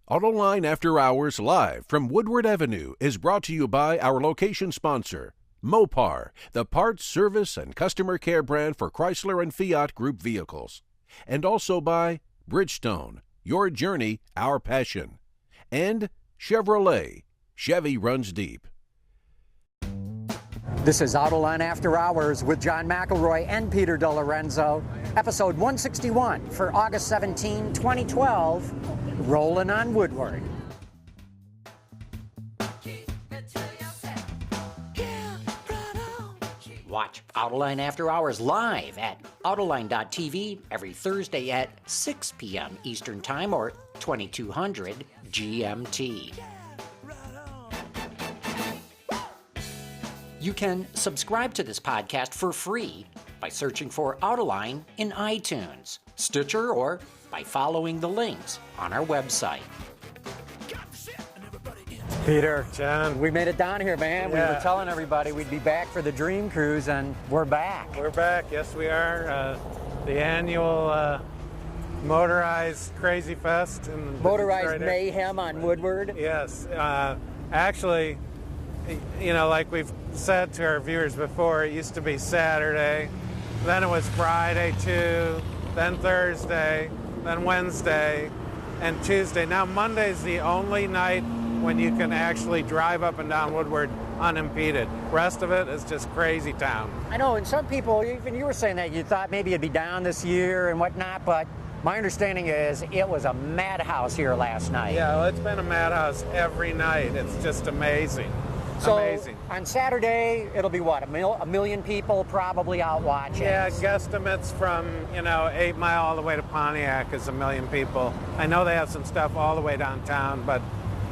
Autoline After Hours live from Woodward Avenue is brought to you by our location sponsor, Mopar, the parts, service, and customer care brand for Chrysler and Fiat Group vehicles. And also by Bridgestone, your journey, our passion. And Chevrolet, Chevy runs deep. This is Autoline After Hours with John McElroy and Peter De Lorenzo, episode 161 for August 17, 2012, rolling on Woodward. Watch Autoline After Hours live at Autoline.tv every Thursday at 6 p.m. Eastern Time or 2200 GMT. You can subscribe to this podcast for free by searching for Autoline in iTunes, Stitcher, or by following the links on our website. Peter, John, we made it down here, man. Yeah. We were telling everybody we'd be back for the Dream Cruise, and we're back. We're back. Yes, we are. The annual motorized Crazy Fest. Motorized mayhem on Woodward. Yes. Actually, you know, like we've said to our viewers before, it used to be Saturday, then it was Friday too, then Thursday, then Wednesday, and Tuesday. Now Monday's the only night when you can actually drive up and down Woodward unimpeded. Rest of it is just crazy town. I know, and some people, even you were saying that you thought maybe it'd be down this year and whatnot, but my understanding is it was a madhouse here last night. Yeah, well, it's been a madhouse every night. It's just amazing. So amazing. On Saturday, it'll be what, a million people probably out watching? Yeah, guesstimates from, 8 Mile all the way to Pontiac is 1 million people. I know they have some stuff all the way downtown, but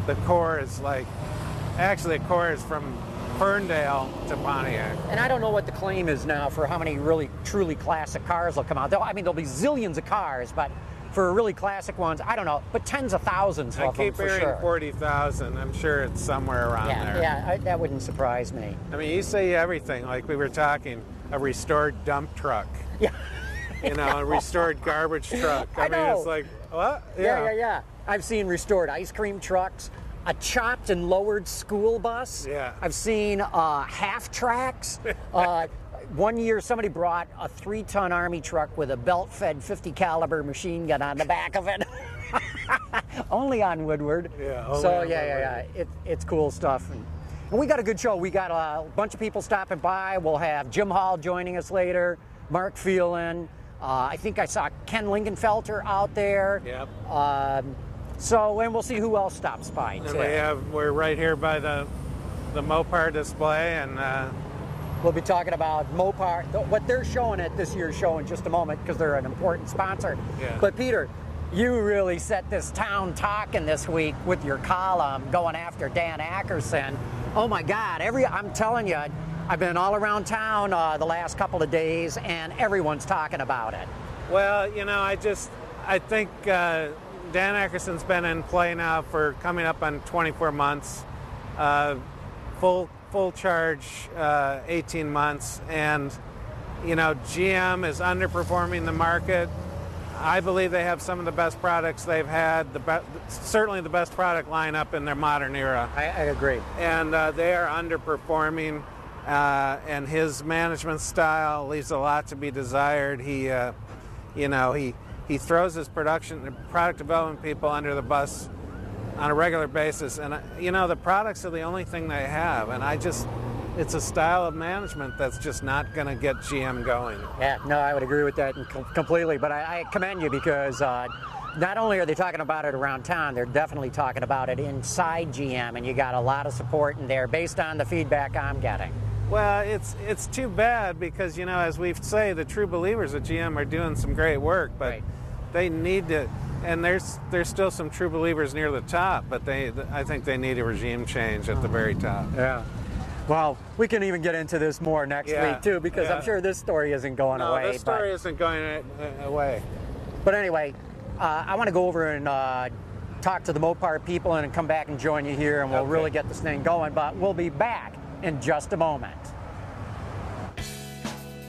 the core is the core is from Ferndale to Pontiac. And I don't know what the claim is now for how many really truly classic cars will come out. I mean, there'll be zillions of cars, but for really classic ones, I don't know, but tens of thousands of them for sure. I keep hearing 40,000. I'm sure it's somewhere around there. Yeah, that wouldn't surprise me. I mean, you see everything, like we were talking, a restored dump truck. Yeah. A restored garbage truck. I mean, it's like, what? Yeah. I've seen restored ice cream trucks, a chopped and lowered school bus. Yeah. I've seen half tracks. One year, somebody brought a 3-ton Army truck with a belt-fed 50 caliber machine gun on the back of it. Only on Woodward. Yeah. It's cool stuff. And we got a good show. We got a bunch of people stopping by. We'll have Jim Hall joining us later. Mark Phelan. I think I saw Ken Lingenfelter out there. Yep. And we'll see who else stops by too. And we're right here by the Mopar display, and we'll be talking about Mopar, what they're showing at this year's show in just a moment because they're an important sponsor. Yeah. But Peter, you really set this town talking this week with your column going after Dan Ackerson. Oh my God, I'm telling you, I've been all around town the last couple of days and everyone's talking about it. Well, I think Dan Ackerson's been in play now for coming up on 24 months, full charge 18 months, and GM is underperforming the market. I believe they have some of the best products they've had, certainly the best product lineup in their modern era. I agree. And they are underperforming, and his management style leaves a lot to be desired. He throws his product development people under the bus on a regular basis, and the products are the only thing they have, and it's a style of management that's just not going to get GM going. Yeah, no, I would agree with that completely, but I commend you because not only are they talking about it around town, they're definitely talking about it inside GM, and you got a lot of support in there based on the feedback I'm getting. Well, it's too bad because, as we say, the true believers at GM are doing some great work, but right. They need to, and there's still some true believers near the top, but I think they need a regime change at the very top. Yeah. Well, we can even get into this more next week, too, because I'm sure this story isn't going away. No, this story isn't going away. But anyway, I want to go over and talk to the Mopar people and come back and join you here, and we'll really get this thing going. But we'll be back in just a moment.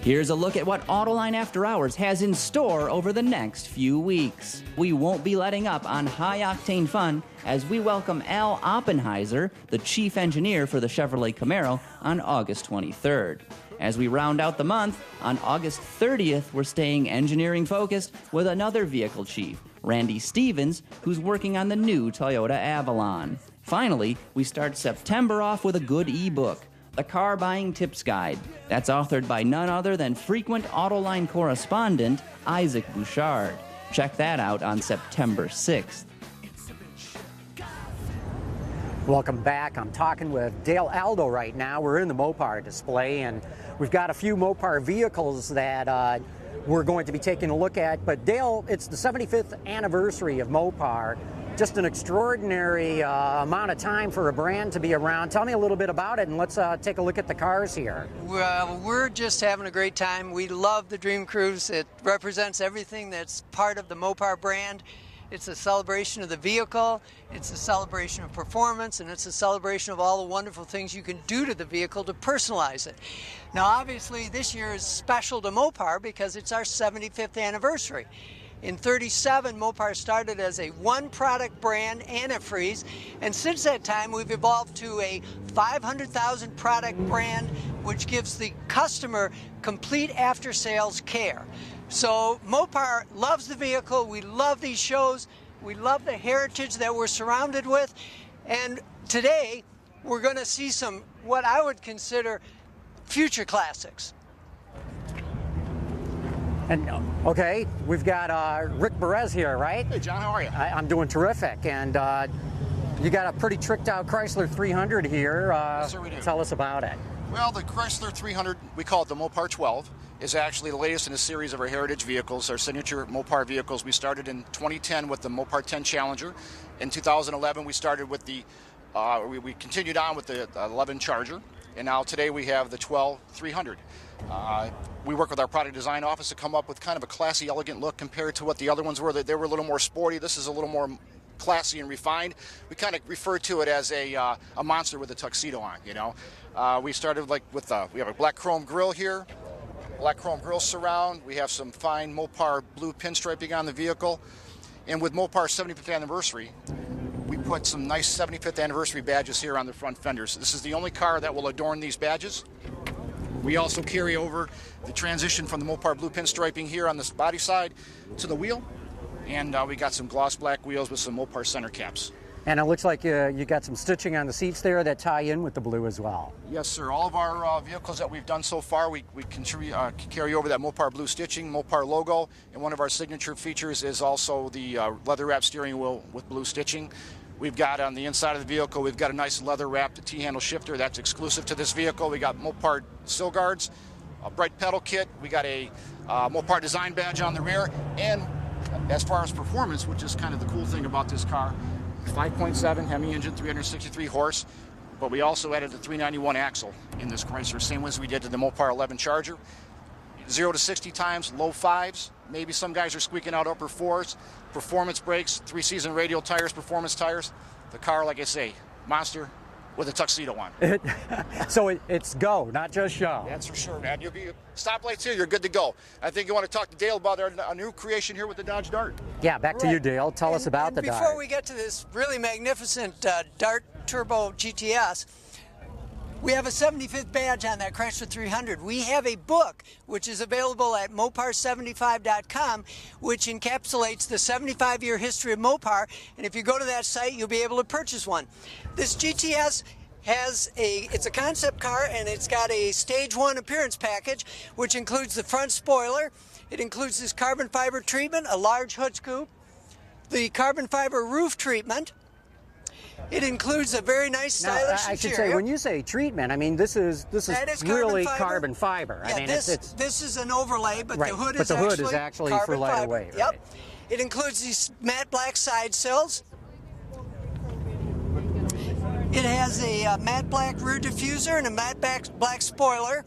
Here's a look at what Autoline After Hours has in store over the next few weeks. We won't be letting up on high-octane fun as we welcome Al Oppenheiser, the chief engineer for the Chevrolet Camaro, on August 23rd. As we round out the month, on August 30th, we're staying engineering-focused with another vehicle chief, Randy Stevens, who's working on the new Toyota Avalon. Finally, we start September off with a good e-book, The Car Buying Tips Guide. That's authored by none other than frequent Autoline correspondent Isaac Bouchard. Check that out on September 6th. Welcome back. I'm talking with Dale Aldo right now. We're in the Mopar display, and we've got a few Mopar vehicles that we're going to be taking a look at. But Dale, it's the 75th anniversary of Mopar. Just an extraordinary amount of time for a brand to be around. Tell me a little bit about it, and let's take a look at the cars here. Well, we're just having a great time. We love the Dream Cruise. It represents everything that's part of the Mopar brand. It's a celebration of the vehicle, it's a celebration of performance, and it's a celebration of all the wonderful things you can do to the vehicle to personalize it. Now, obviously, this year is special to Mopar because it's our 75th anniversary. In '37, Mopar started as a one-product brand, antifreeze, and since that time, we've evolved to a 500,000 product brand, which gives the customer complete after-sales care. So Mopar loves the vehicle, we love these shows, we love the heritage that we're surrounded with, and today we're going to see some what I would consider future classics. And okay, we've got Rick Perez here, right? Hey John, how are you? I'm doing terrific, and you got a pretty tricked out Chrysler 300 here. Yes, sir, we do. Tell us about it. Well, the Chrysler 300, we call it the Mopar 12, is actually the latest in a series of our heritage vehicles, our signature Mopar vehicles. We started in 2010 with the Mopar 10 Challenger. In 2011, we started with the, we continued on with the 11 Charger, and now today we have the 12 300. We work with our product design office to come up with kind of a classy, elegant look compared to what the other ones were. They were a little more sporty. This is a little more classy and refined. We kind of refer to it as a monster with a tuxedo on, you know. We started like with, we have a black chrome grille here, black chrome grille surround. We have some fine Mopar blue pinstriping on the vehicle. And with Mopar's 75th anniversary, we put some nice 75th anniversary badges here on the front fenders. This is the only car that will adorn these badges. We also carry over the transition from the Mopar blue pinstriping here on this body side to the wheel. And we got some gloss black wheels with some Mopar center caps. And it looks like you got some stitching on the seats there that tie in with the blue as well. Yes, sir. All of our vehicles that we've done so far, we carry over that Mopar blue stitching, Mopar logo, and one of our signature features is also the leather-wrapped steering wheel with blue stitching. We've got on the inside of the vehicle, we've got a nice leather-wrapped T-handle shifter that's exclusive to this vehicle. We got Mopar sill guards, a bright pedal kit. We got a Mopar design badge on the rear, and as far as performance, which is kind of the cool thing about this car, 5.7 Hemi engine, 363 horse, but we also added the 391 axle in this Chrysler, same as we did to the Mopar 11 Charger. 0 to 60 times, low fives. Maybe some guys are squeaking out upper fours. Performance brakes, 3-season radial tires, performance tires. The car, like I say, monster with a tuxedo on. So it's go, not just show. That's for sure, man. You'll be stoplights here, you're good to go. I think you want to talk to Dale about our new creation here with the Dodge Dart. Yeah, back to you, Dale. Tell us about the Dart. Before we get to this really magnificent Dart Turbo GTS, we have a 75th badge on that Chrysler 300. We have a book which is available at Mopar75.com, which encapsulates the 75-year history of Mopar. And if you go to that site, you'll be able to purchase one. This GTS it's a concept car, and it's got a stage 1 appearance package, which includes the front spoiler. It includes this carbon fiber treatment, a large hood scoop, the carbon fiber roof treatment. It includes a very nice stylish interior. I should say, when you say treatment, I mean this is really carbon fiber. Yeah, I mean, this is an overlay, but right, the hood is actually carbon for lighter fiber. weight. Yep. Right. It includes these matte black side sills. It has a matte black rear diffuser and a matte black spoiler,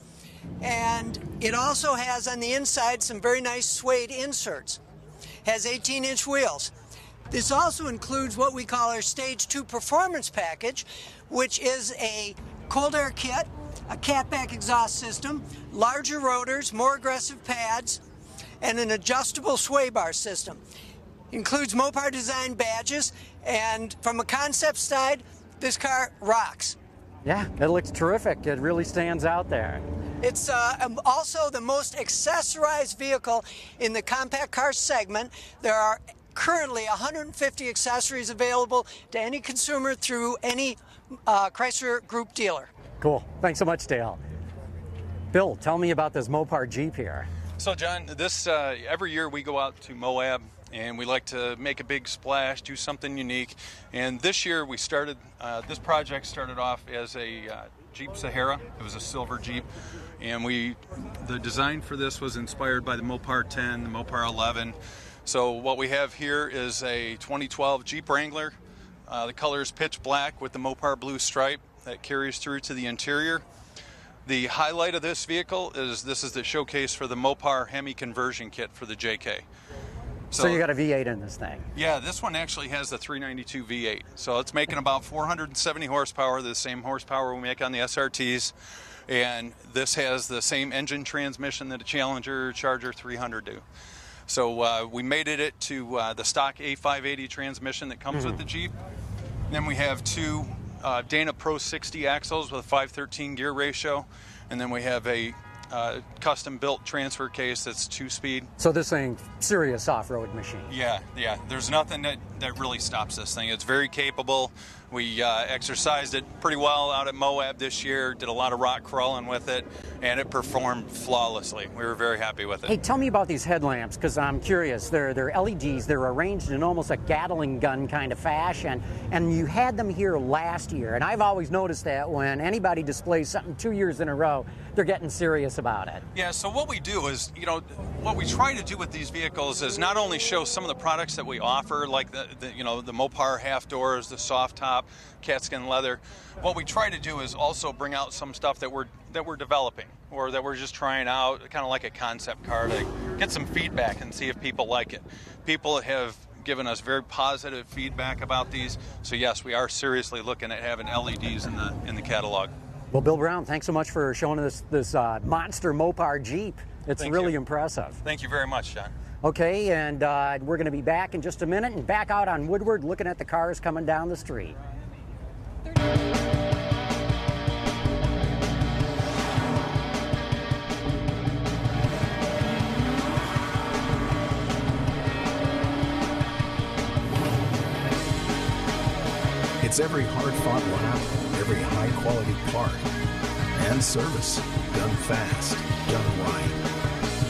and it also has on the inside some very nice suede inserts. Has 18-inch wheels. This also includes what we call our Stage 2 Performance Package, which is a cold air kit, a catback exhaust system, larger rotors, more aggressive pads, and an adjustable sway bar system. Includes Mopar design badges, and from a concept side, this car rocks. Yeah, it looks terrific. It really stands out there. It's also the most accessorized vehicle in the compact car segment. There are currently 150 accessories available to any consumer through any Chrysler Group dealer. Cool. Thanks so much, Dale. Bill, tell me about this Mopar Jeep here. So, John, this every year we go out to Moab and we like to make a big splash, do something unique. And this year we started, this project started off as a Jeep Sahara. It was a silver Jeep. And the design for this was inspired by the Mopar 10, the Mopar 11. So what we have here is a 2012 Jeep Wrangler. The color is pitch black with the Mopar blue stripe that carries through to the interior. The highlight of this vehicle is this is the showcase for the Mopar Hemi conversion kit for the JK. So you got a V8 in this thing? Yeah, this one actually has the 392 V8. So it's making about 470 horsepower, the same horsepower we make on the SRTs. And this has the same engine transmission that a Challenger Charger 300 do. So we mated it to the stock A580 transmission that comes with the Jeep. Then we have two Dana Pro 60 axles with a 513 gear ratio. And then we have a custom-built transfer case that's 2-speed. So this thing, serious off-road machine. Yeah. There's nothing that really stops this thing. It's very capable. We exercised it pretty well out at Moab this year, did a lot of rock crawling with it, and it performed flawlessly. We were very happy with it. Hey, tell me about these headlamps, because I'm curious. They're LEDs. They're arranged in almost a Gatling gun kind of fashion, and you had them here last year, and I've always noticed that when anybody displays something 2 years in a row, they're getting serious about it. Yeah, so what we do is, what we try to do with these vehicles is not only show some of the products that we offer, like the Mopar half doors, the soft top, catskin leather. What we try to do is also bring out some stuff that we're developing or that we're just trying out, kind of like a concept car, to get some feedback and see if people like it. People have given us very positive feedback about these, so yes, we are seriously looking at having LEDs in the catalog. Well, Bill Brown, thanks so much for showing us this monster Mopar Jeep. It's really impressive. Thank you very much, John. Okay, and we're going to be back in just a minute and back out on Woodward looking at the cars coming down the street. It's every hard-fought lap, every high-quality part, and service done fast, done right.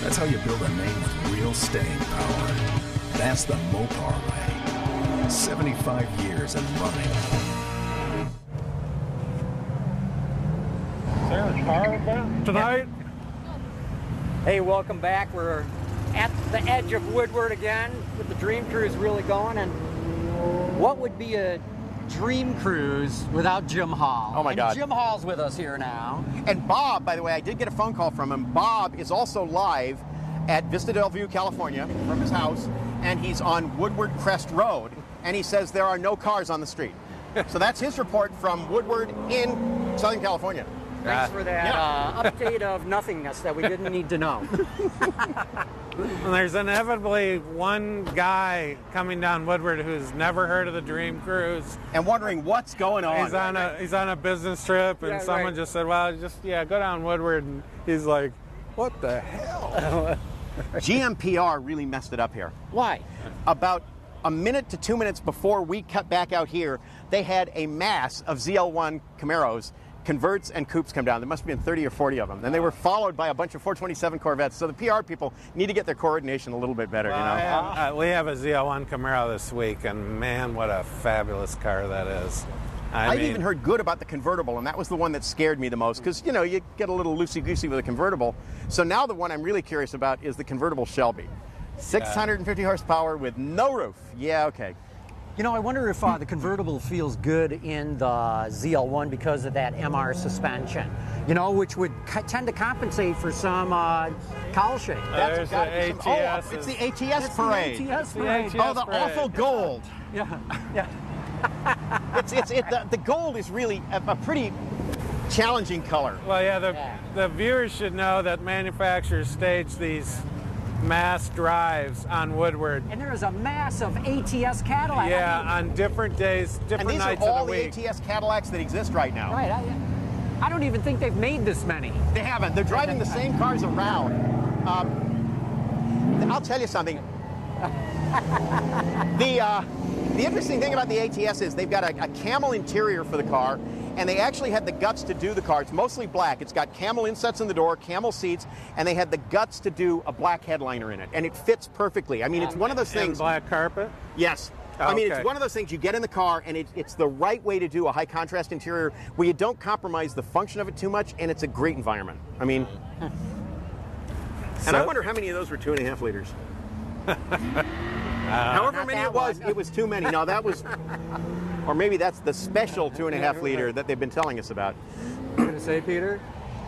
That's how you build a name with real staying power. That's the Mopar way. 75 years and running. Is there a car about tonight? Hey, welcome back. We're at the edge of Woodward again with the Dream Cruise really going. And what would be a Dream Cruise without Jim Hall? Oh my God. Jim Hall's with us here now. And Bob, by the way, I did get a phone call from him. Bob is also live at Vista Del View, California, from his house, and he's on Woodward Crest Road, and he says there are no cars on the street. So that's his report from Woodward in Southern California. Thanks for that update of nothingness that we didn't need to know. And there's inevitably one guy coming down Woodward who's never heard of the Dream Cruise And wondering what's going on. He's on a business trip, and someone just said, "Well, go down Woodward," and he's like, "What the hell?" GMPR really messed it up here. Why? About a minute to 2 minutes before we cut back out here, they had a mass of ZL1 Camaros, converts, and coupes come down. There must have been 30 or 40 of them. And they were followed by a bunch of 427 Corvettes. So the PR people need to get their coordination a little bit better, We have a ZL1 Camaro this week, and man, what a fabulous car that is. I've even heard good about the convertible, and that was the one that scared me the most, because, you get a little loosey-goosey with a convertible. So now the one I'm really curious about is the convertible Shelby. 650 horsepower with no roof. Yeah, okay. I wonder if the convertible feels good in the ZL1 because of that MR suspension, which would tend to compensate for some cowl shake. There's the ATS. It's the ATS parade. The ATS parade. Oh, the awful gold. Yeah. The gold is really a pretty challenging color. Well, yeah, the viewers should know that manufacturers stage these mass drives on Woodward. And there is a mass of ATS Cadillac. Yeah, on different days, different nights of the week. And these are all the ATS Cadillacs that exist right now. Right. I don't even think they've made this many. They haven't. They're driving the same cars around. I'll tell you something. The interesting thing about the ATS is they've got a camel interior for the car, and they actually had the guts to do the car. It's mostly black. It's got camel insets in the door, camel seats, and they had the guts to do a black headliner in it, and it fits perfectly. I mean, it's one of those things. And black carpet? Yes. I mean, it's one of those things you get in the car, and it's the right way to do a high contrast interior where you don't compromise the function of it too much, and it's a great environment. I mean, and I wonder how many of those were 2.5 liters. However many it was too many. No, that was, or maybe that's the special 2.5 liter that they've been telling us about. You gonna say, Peter?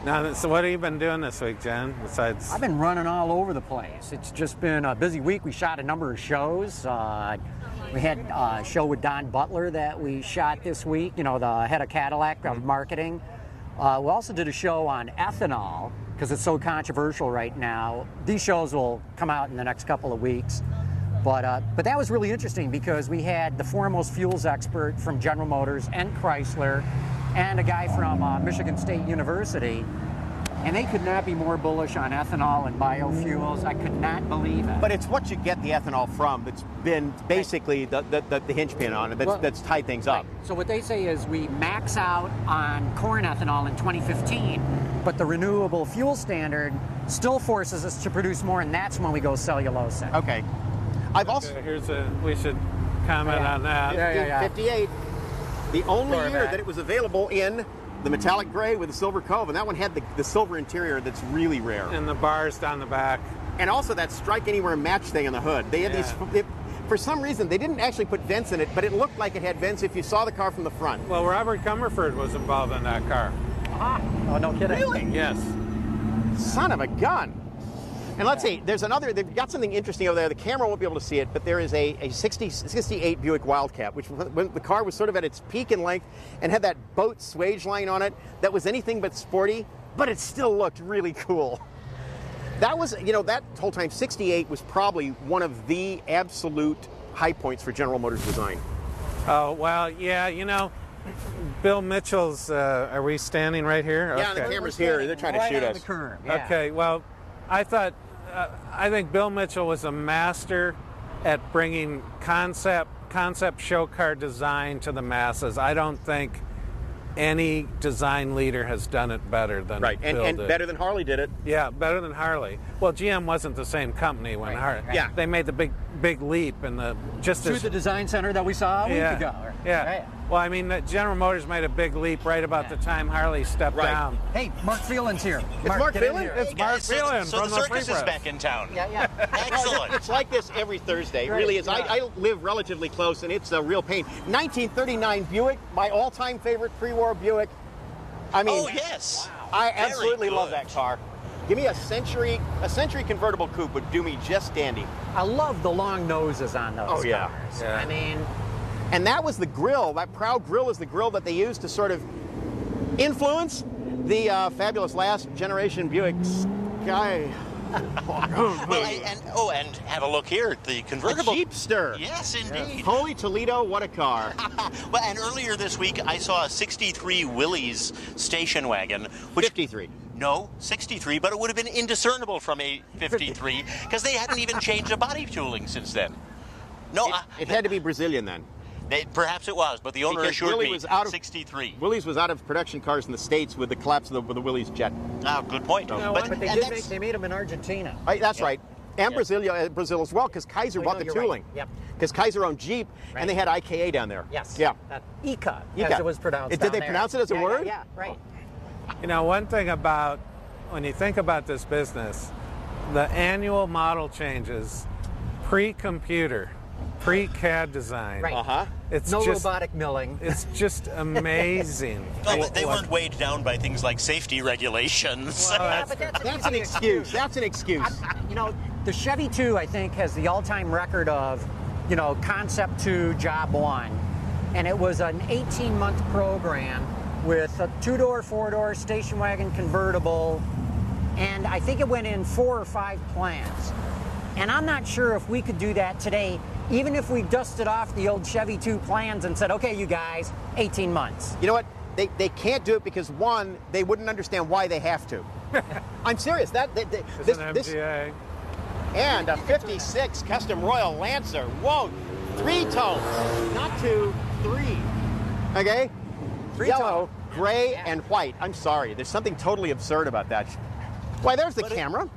Now, so what have you been doing this week, Jen, besides? I've been running all over the place. It's just been a busy week. We shot a number of shows. We had a show with Don Butler that we shot this week, you know, the head of Cadillac of marketing. We also did a show on ethanol because it's so controversial right now. These shows will come out in the next couple of weeks. But that was really interesting because we had the foremost fuels expert from General Motors and Chrysler and a guy from Michigan State University. And they could not be more bullish on ethanol and biofuels. I could not believe it. But it's what you get the ethanol from that's been basically the hinge pin on it that's tied things up. So what they say is we max out on corn ethanol in 2015, but the renewable fuel standard still forces us to produce more, and that's when we go cellulosic. Okay. I've also... we should comment on that. Yeah. 58. The only year that it was available in the metallic gray with the silver cove, and that one had the silver interior that's really rare. And the bars down the back. And also that strike anywhere match thing on the hood. They had these, for some reason, they didn't actually put vents in it, but it looked like it had vents if you saw the car from the front. Well, Robert Comerford was involved in that car. Oh, no kidding. Really? Yes. Son of a gun. And let's see, there's another, they've got something interesting over there. The camera won't be able to see it, but there is a 68 Buick Wildcat, which when the car was sort of at its peak in length and had that boat swage line on it that was anything but sporty, but it still looked really cool. That was, you know, that whole time, 68 was probably one of the absolute high points for General Motors design. Oh, well, yeah, you know, Bill Mitchell's, are we standing right here? Yeah, okay. The camera's here. They're trying to shoot us. The curve. Yeah. Okay, well, I think Bill Mitchell was a master at bringing concept show car design to the masses. I don't think any design leader has done it better than Bill and did. better than Harley did it. Yeah, better than Harley. Well, GM wasn't the same company when Harley. Yeah, they made the big leap in the through the design center that we saw a week ago. Yeah. Right. Well, I mean, General Motors made a big leap right about the time Harley stepped down. Hey, Mark Phelan's here. It's Mark Phelan? It's Mark Phelan so from the circus is back in town. Yeah. Excellent. It's like this every Thursday. It really is. Yeah. I live relatively close, and it's a real pain. 1939 Buick, my all-time favorite pre-war Buick. I mean, oh yes, I absolutely love that car. Give me a century convertible coupe would do me just dandy. I love the long noses on those cars. Yeah. I mean, and that was the grille. That proud grille is the grille that they used to sort of influence the fabulous last generation Buick Sky. Well, and have a look here at the convertible. A Jeepster. Yes, indeed. Holy Toledo, what a car. Well, and earlier this week, I saw a 63 Willys station wagon. Which, 53. No, 63, but it would have been indiscernible from a 53 because they hadn't even changed the body tooling since then. No, it had to be Brazilian then. Perhaps it was, but the owner assured me was out of 63. Willys was out of production cars in the States with the collapse of the Willys jet. Oh, good point. But they made them in Argentina. That's right. And Brazil as well, because Kaiser bought the tooling. Right. Yep. Because Kaiser owned Jeep, and they had IKA down there. Yes. Yeah. Ika, as it was pronounced. Did they pronounce it as a word? Yeah, right. You know, one thing about, when you think about this business, the annual model changes, pre-computer, pre-CAD design. Right. It's no just, robotic milling. It's just amazing. Oh, they weren't weighed down by things like safety regulations. Well, that's an excuse. That's an excuse. You know, the Chevy 2, I think, has the all-time record of, you know, concept to job 1. And it was an 18-month program with a 2-door, 4-door station wagon convertible, and I think it went in 4 or 5 plants. And I'm not sure if we could do that today, even if we dusted off the old Chevy 2 plans and said, okay, you guys, 18 months. You know what? They can't do it because, one, they wouldn't understand why they have to. I'm serious. This MGA. and a 56 Custom Royal Lancer. Whoa, 3 tones, not 2, 3. Okay? 3 Yellow, tone. gray, and white. I'm sorry. There's something totally absurd about that. Why, there's the camera.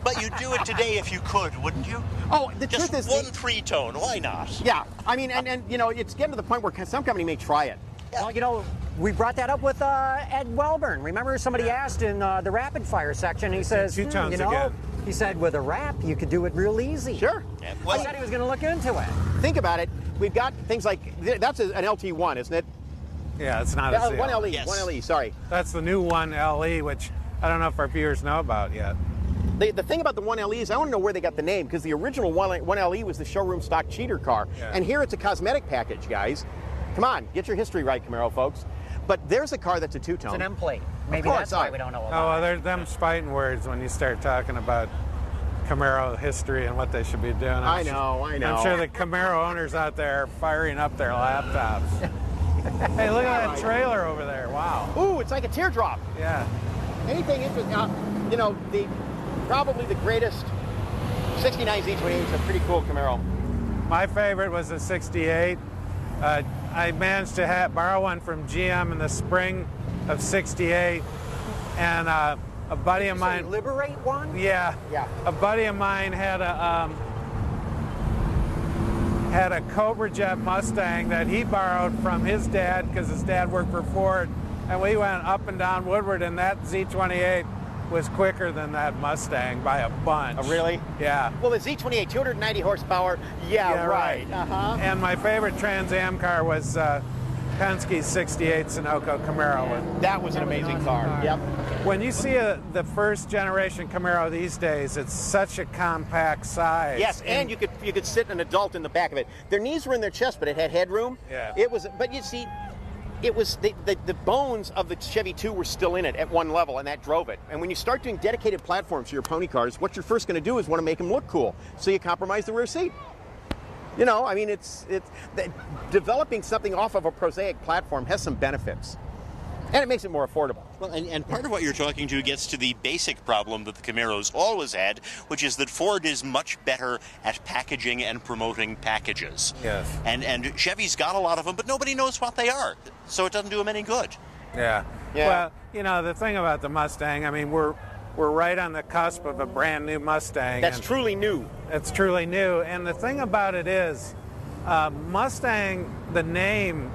But you'd do it today if you could, wouldn't you? Oh, the Just truth is... one 3-tone, why not? Yeah, I mean, and you know, it's getting to the point where some company may try it. Well, you know, we brought that up with Ed Welburn. Remember, somebody asked in the rapid fire section, he says, 2 tones you know, again. he said, with a wrap, you could do it real easy. Sure. Yeah, I said he was going to look into it. Think about it. We've got things like, that's an LT1, isn't it? Yeah, it's not a One CL. LE, Yes. 1 LE, sorry. That's the new 1 LE, which I don't know if our viewers know about yet. The thing about the 1 LE is I want to know where they got the name, because the original 1 LE was the showroom stock cheater car. Yeah. And here it's a cosmetic package, guys. Come on, get your history right, Camaro folks. But there's a car that's a 2-tone. It's an M plate. Maybe course, that's why oh. we don't know Oh, about well, it. there's them fighting words when you start talking about Camaro history and what they should be doing. I know. I'm sure the Camaro owners out there are firing up their laptops. Hey, look at that trailer over there. Wow. Ooh, it's like a teardrop. Yeah. Anything interesting? You know, probably the greatest 69 Z28 is a pretty cool Camaro. My favorite was the 68. I managed to borrow one from GM in the spring of 68. And a buddy of mine... Liberate one? Yeah. Yeah. A buddy of mine had a Cobra Jet Mustang that he borrowed from his dad because his dad worked for Ford, and we went up and down Woodward, and that Z28 was quicker than that Mustang by a bunch. Oh, really? Yeah. Well, the Z28, 290 horsepower. Yeah, right. Uh-huh. And my favorite Trans Am car was Penske's 68 Sunoco Camaro. That was an amazing car. Yep. When you see the first generation Camaro these days, it's such a compact size. Yes, and you could sit an adult in the back of it. Their knees were in their chest, but it had headroom. Yeah. It was, but you see, it was the bones of the Chevy 2 were still in it at one level, and that drove it. And when you start doing dedicated platforms for your pony cars, what you're first going to do is want to make them look cool. So you compromise the rear seat. You know, I mean, developing something off of a prosaic platform has some benefits. And it makes it more affordable. Well, and part of what you're talking to gets to the basic problem that the Camaro's always had, which is that Ford is much better at packaging and promoting packages. Yes. And Chevy's got a lot of them, but nobody knows what they are, so it doesn't do them any good. Yeah. Well, you know, the thing about the Mustang, I mean, we're right on the cusp of a brand new Mustang. That's truly new. It's truly new. And the thing about it is, Mustang, the name,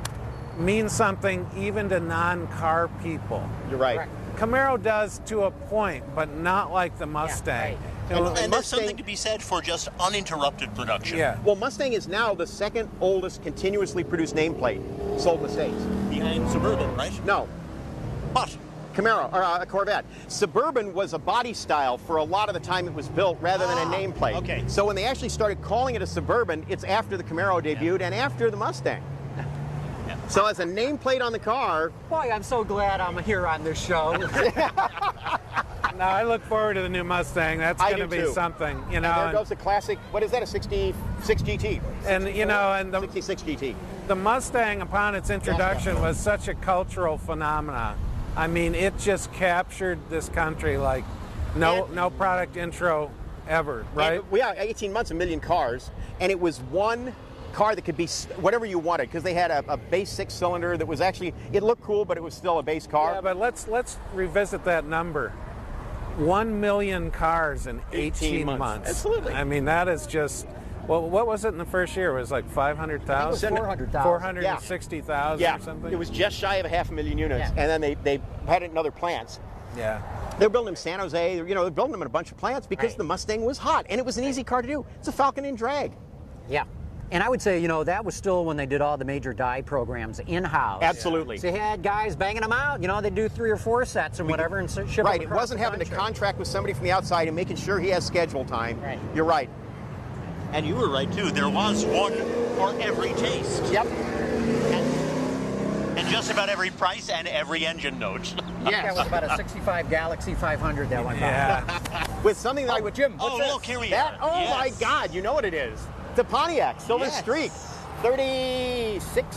means something even to non-car people. You're right. Correct. Camaro does to a point, but not like the Mustang. Yeah, right. And there's Mustang- something to be said for just uninterrupted production. Yeah. Well, Mustang is now the second oldest continuously produced nameplate sold in the States. Behind Suburban, right? No, But Camaro, or a Corvette. Suburban was a body style for a lot of the time it was built rather than a nameplate. okay. So when they actually started calling it a Suburban, it's after the Camaro debuted and after the Mustang. So as a nameplate on the car, Boy, I'm so glad I'm here on this show. No, I look forward to the new Mustang. That's I going to do be too. something, you and know. there goes the classic, what is that, a 66 GT? And you know, and 66 GT. the Mustang, upon its introduction, was such a cultural phenomenon. I mean, it just captured this country like no product intro ever, right? And we had 18 months, 1 million cars, and it was one car that could be whatever you wanted, because they had a base 6-cylinder that was actually, it looked cool, but it was still a base car. Yeah, but let's revisit that number. 1 million cars in 18 months. Absolutely. I mean, that is just. Well, what was it in the first year? It was like 500,000? 400,000. 460,000 Yeah, or something? it was just shy of 500,000 units, Yeah. and then they had it in other plants. Yeah. They're building them in San Jose, you know, they're building them in a bunch of plants because Right. the Mustang was hot, and it was an easy car to do. It's a Falcon in drag. Yeah. And I would say, you know, that was still when they did all the major dye programs in-house. Absolutely. So you had guys banging them out. You know, they'd do 3 or 4 sets and whatever and ship them Right, it across wasn't the having to country. contract with somebody from the outside and making sure he has schedule time. Right. You're right. and you were right too. There was one for every taste. Yep. And just about every price and every engine note. Yeah, it was about a 65 Galaxy 500 that one. Yeah. With something like with Jim. What's this? Look, here we that, are. Oh Yes. my God, you know what it is. It's a Pontiac, Silver Streak. 36.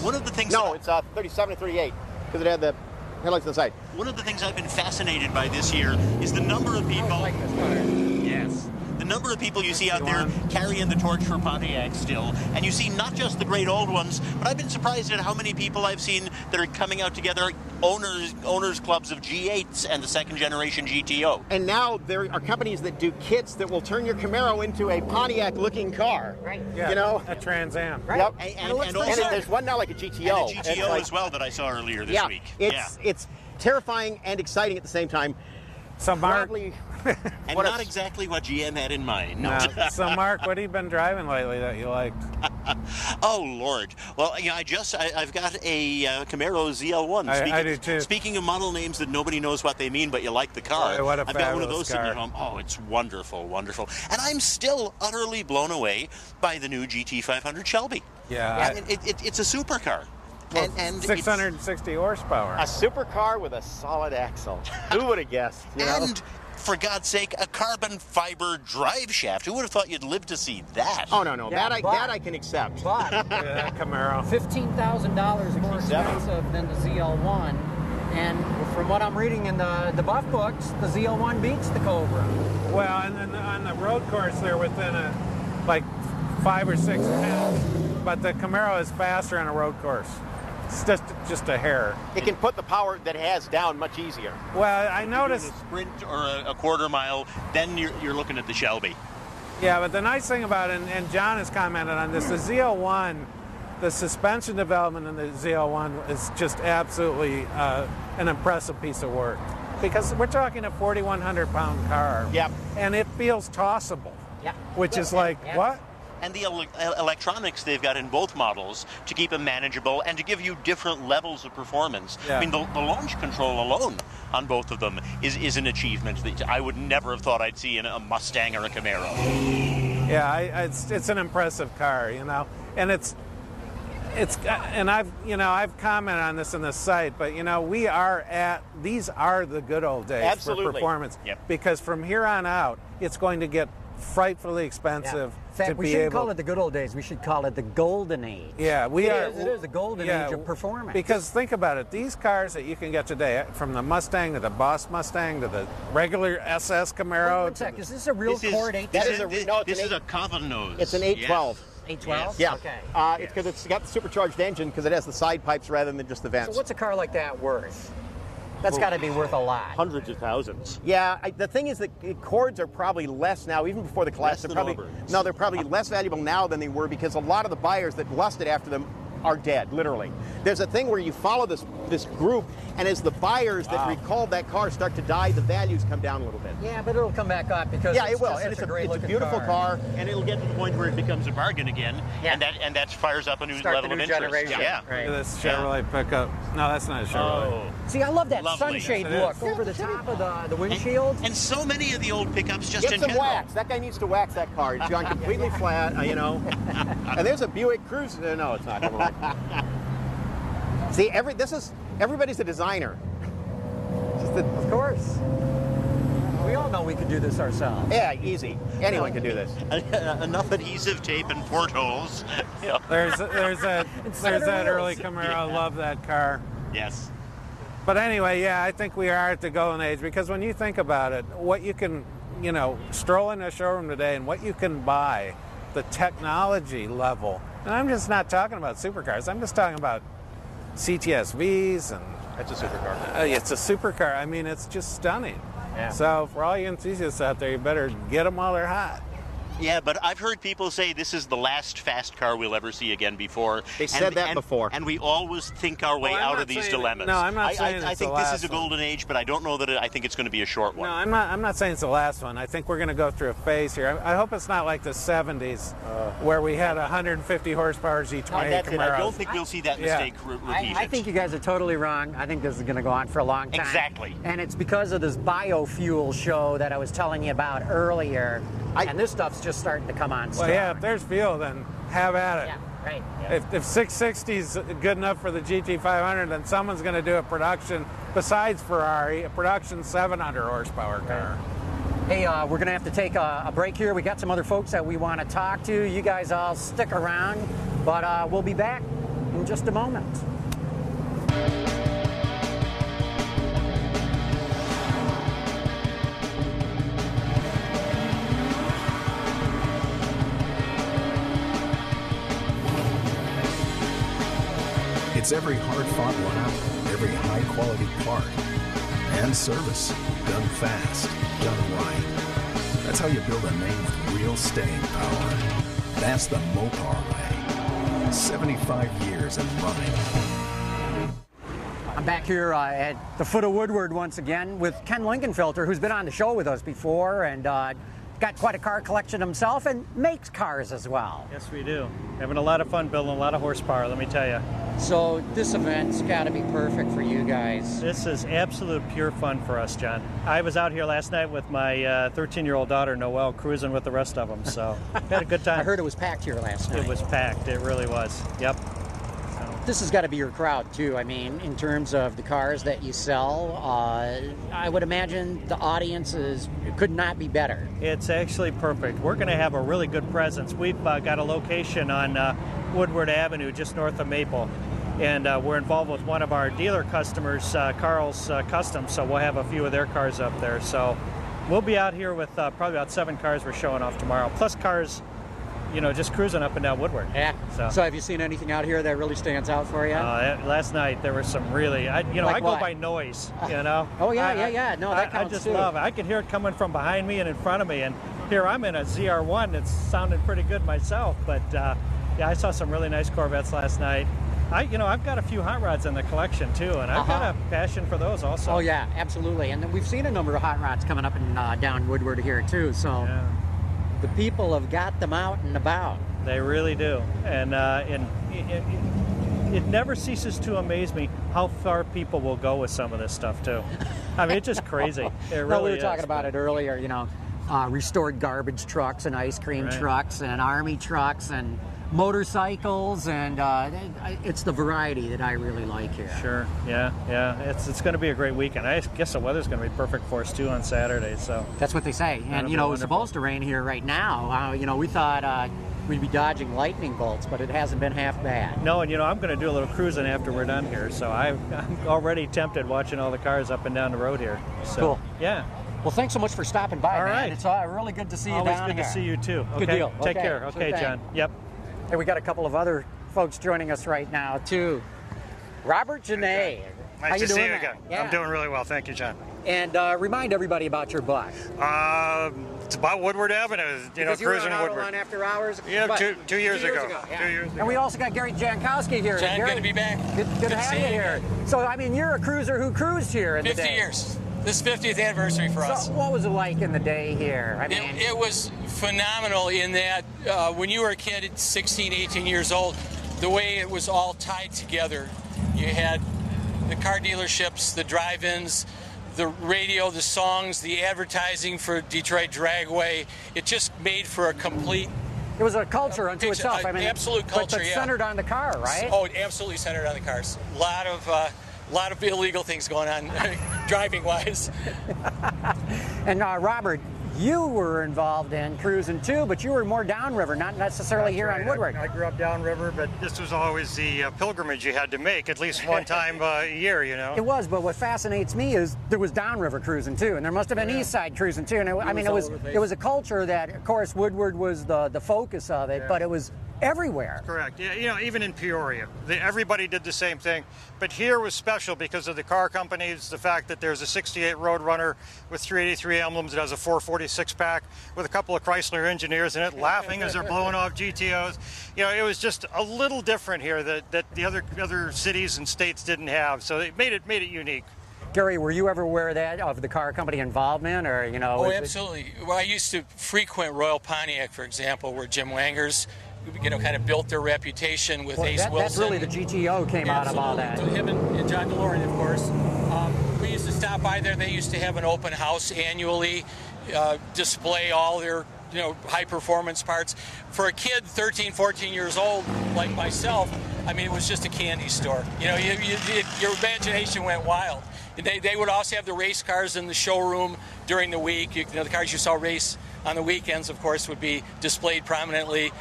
One of the things... No, it's 37 or 38, because it had the headlights on the side. One of the things I've been fascinated by this year is the number of people... I like this car. Yes. The number of people you see out there carrying the torch for Pontiac still. And you see not just the great old ones, but I've been surprised at how many people I've seen that are coming out together, owners clubs of G8s and the second generation GTO. And now there are companies that do kits that will turn your Camaro into a Pontiac-looking car. Right. Yeah, You know? a Trans Am. Right. Yep. And And also... there's one now like a GTO. And a GTO as well that I saw earlier this week. It's terrifying and exciting at the same time. So Mark, Probably, And not exactly what GM had in mind. so Mark, what have you been driving lately that you liked? Oh Lord! Well, I've got a Camaro ZL1. I do too. Speaking of model names that nobody knows what they mean, but you like the car. Boy, what a I've got one of fabulous those sitting car. at home. Oh, it's wonderful, wonderful. And I'm still utterly blown away by the new GT500 Shelby. Yeah. It's a supercar. Well, and 660 horsepower. a supercar with a solid axle. Who would have guessed? You know? And for God's sake, a carbon fiber drive shaft. Who would have thought you'd live to see that? Oh no, Yeah, that I can accept. But Yeah, Camaro. $15,000 more expensive than the ZL1. And from what I'm reading in the buff books, the ZL1 beats the Cobra. Well, and then on the road course, they're within like 5 or 6 tenths. But the Camaro is faster on a road course. It's just a hair. It can put the power that it has down much easier. Well, I Doing noticed. a sprint or a quarter mile, then you're looking at the Shelby. Yeah, but the nice thing about it, and John has commented on this, the ZL1, the suspension development in the ZL1 is just absolutely an impressive piece of work. Because we're talking a 4,100-pound car. Yep. And it feels tossable. Yeah. Which is like, what? And the electronics they've got in both models to keep them manageable and to give you different levels of performance. Yeah. I mean, the launch control alone on both of them is an achievement that I would never have thought I'd see in a Mustang or a Camaro. Yeah, it's an impressive car, you know, and I've commented on this in the site, but you know, these are the good old days Absolutely. for performance. Yep. Because from here on out, it's going to get frightfully expensive In fact, to we be shouldn't able. call it the good old days. We should call it the golden age. Yeah, It is the golden age of performance. Because think about it, these cars that you can get today, from the Mustang to the Boss Mustang to the regular SS Camaro. One sec, is this a real Cord 812? This is a common nose. It's an 812. 812? Yeah. Okay. It's because it's got the supercharged engine because it has the side pipes rather than just the vents. So what's a car like that worth? That's got to be worth a lot. Hundreds of thousands. Yeah, the thing is that Cords are probably less now, even before the collapse. Less They're than probably Aubers. no, they're probably less valuable now than they were because a lot of the buyers that lusted after them are dead, literally. There's a thing where you follow this group, and as the buyers that recalled that car start to die, the values come down a little bit. Yeah, but it'll come back up because Yeah, it's it will, just and such it's a great-looking beautiful car. And it'll get to the point where it becomes a bargain again, Yeah. and that fires up a new Start level the new of interest. generation. Yeah. Look at this Chevrolet pickup. No, that's not a Chevrolet. Oh. See, I love that Lovely. sunshade Yes, it look is. over the top of the windshield. And so many of the old pickups just Get in some general. wax. That guy needs to wax that car. It's gone completely flat, you know. And there's a Buick Cruise. No, it's not. Never mind. See, everybody's a designer. Of course. We all know we could do this ourselves. Yeah, easy. Anyone can do this. Enough adhesive tape and portholes. Yeah. There's that early Camaro. I love that car. Yes. But anyway, yeah, I think we are at the golden age because when you think about it, what you can, you know, stroll in a showroom today and what you can buy, the technology level, and I'm just not talking about supercars. I'm just talking about CTSVs and That's a supercar. it's a supercar. I mean, it's just stunning. Yeah. So for all you enthusiasts out there, you better get them while they're hot. Yeah, but I've heard people say this is the last fast car we'll ever see again before. They said that before. And we always think our way Well, I'm out not of these saying- dilemmas. no, I'm not saying I it's think the this is last a golden age, but I don't know that I think it's going to be a short one. No, I'm not saying it's the last one. I think we're going to go through a phase here. I hope it's not like the 70s where we had 150 horsepower Z20 And that's it. I don't Camaros. think we'll see that Yeah. mistake repeated. I think you guys are totally wrong. I think this is going to go on for a long time. Exactly. And it's because of this biofuel show that I was telling you about earlier. And this stuff's just starting to come on Well, strong. yeah, if there's fuel, then have at it. Yeah, Right. If 660 is good enough for the GT500, then someone's going to do a production, besides Ferrari, a production 700 horsepower car. Hey, we're going to have to take a break here. We got some other folks that we want to talk to. You guys all stick around, but we'll be back in just a moment. It's every hard-fought lap, every high-quality part, and service done fast, done right. That's how you build a name with real staying power. That's the Mopar way. 75 years and running. I'm back here at the foot of Woodward once again with Ken Lingenfelter, who's been on the show with us before and got quite a car collection himself and makes cars as well. Yes, we do. Having a lot of fun building a lot of horsepower, let me tell you. So this event's got to be perfect for you guys. This is absolute pure fun for us, John. I was out here last night with my 13-year-old daughter, Noelle, cruising with the rest of them, so had a good time. I heard it was packed here last night. It was packed. It really was. Yep. This has got to be your crowd, too. I mean, in terms of the cars that you sell, I would imagine the audience could not be better. It's actually perfect. We're going to have a really good presence. We've got a location on Woodward Avenue, just north of Maple. And we're involved with one of our dealer customers, Carl's Customs, so we'll have a few of their cars up there. So we'll be out here with probably about 7 cars we're showing off tomorrow, plus cars, you know, just cruising up and down Woodward. Yeah. So have you seen anything out here that really stands out for you? Last night there were some really, I go by noise, you know. Oh, yeah. No, that counts I just too. love it. I could hear it coming from behind me and in front of me. And here I'm in a ZR1 that's sounding pretty good myself. But, yeah, I saw some really nice Corvettes last night. I've got a few hot rods in the collection, too, and I've got a passion for those also. Oh, yeah, absolutely. And we've seen a number of hot rods coming up and down Woodward here, too. So yeah. The people have got them out and about. They really do. And it never ceases to amaze me how far people will go with some of this stuff, too. I mean, it's just crazy. It really we were talking about it earlier, restored garbage trucks and ice cream trucks and army trucks and motorcycles, and it's the variety that I really like here. Sure, yeah. It's going to be a great weekend. I guess the weather's going to be perfect for us too on Saturday. So that's what they say. And it's supposed to rain here right now. We thought we'd be dodging lightning bolts, but it hasn't been half bad. No, and I'm going to do a little cruising after we're done here. So I'm already tempted watching all the cars up and down the road here. So, cool. Yeah. Well, thanks so much for stopping by, all man. right. It's really good to see you down here. Always good to see you too. Okay. Good deal. Take care. Okay, John. Yep. Hey, we got a couple of other folks joining us right now, too. Robert Janae. Nice to see you again. Yeah. I'm doing really well. Thank you, John. And remind everybody about your book. It's about Woodward Avenue, cruising on Woodward. Autoline After Hours. Yeah, two years ago. Yeah. 2 years ago. And we also got Gary Jankowski here. John, Gary, good to be back. Good to have you here. So, you're a cruiser who cruised here in the day. 50 years. This is 50th anniversary for us. So what was it like in the day here? It was phenomenal in that when you were a kid at 16, 18 years old, the way it was all tied together. You had the car dealerships, the drive-ins, the radio, the songs, the advertising for Detroit Dragway. It just made for a complete... It was a culture unto itself. Absolute culture, but centered on the car, right? Oh, absolutely centered on the cars. A lot of illegal things going on, driving-wise. And Robert, you were involved in cruising too, but you were more downriver, not necessarily here on Woodward. I grew up downriver, but this was always the pilgrimage you had to make at least one time a year, It was, but what fascinates me is there was downriver cruising too, and there must have been east side cruising too. And it was a culture that, of course, Woodward was the focus of it, but it was everywhere. Correct. Yeah, even in Peoria, everybody did the same thing. But here was special because of the car companies, the fact that there's a 68 Roadrunner with 383 emblems that has a 446 pack with a couple of Chrysler engineers in it laughing as they're blowing off GTOs. It was just a little different here that the other cities and states didn't have. So it made it unique. Gary, were you ever aware of the car company involvement, or Oh, absolutely. Well, I used to frequent Royal Pontiac, for example, where Jim Wangers, kind of built their reputation with Ace Wilson. That's really the GTO came out of all that. Him and John DeLorean, of course. We used to stop by there. They used to have an open house annually, display all their high performance parts. For a kid 13, 14 years old like myself, I mean, it was just a candy store. Your imagination went wild. They would also have the race cars in the showroom during the week. The cars you saw race on the weekends, of course, would be displayed prominently,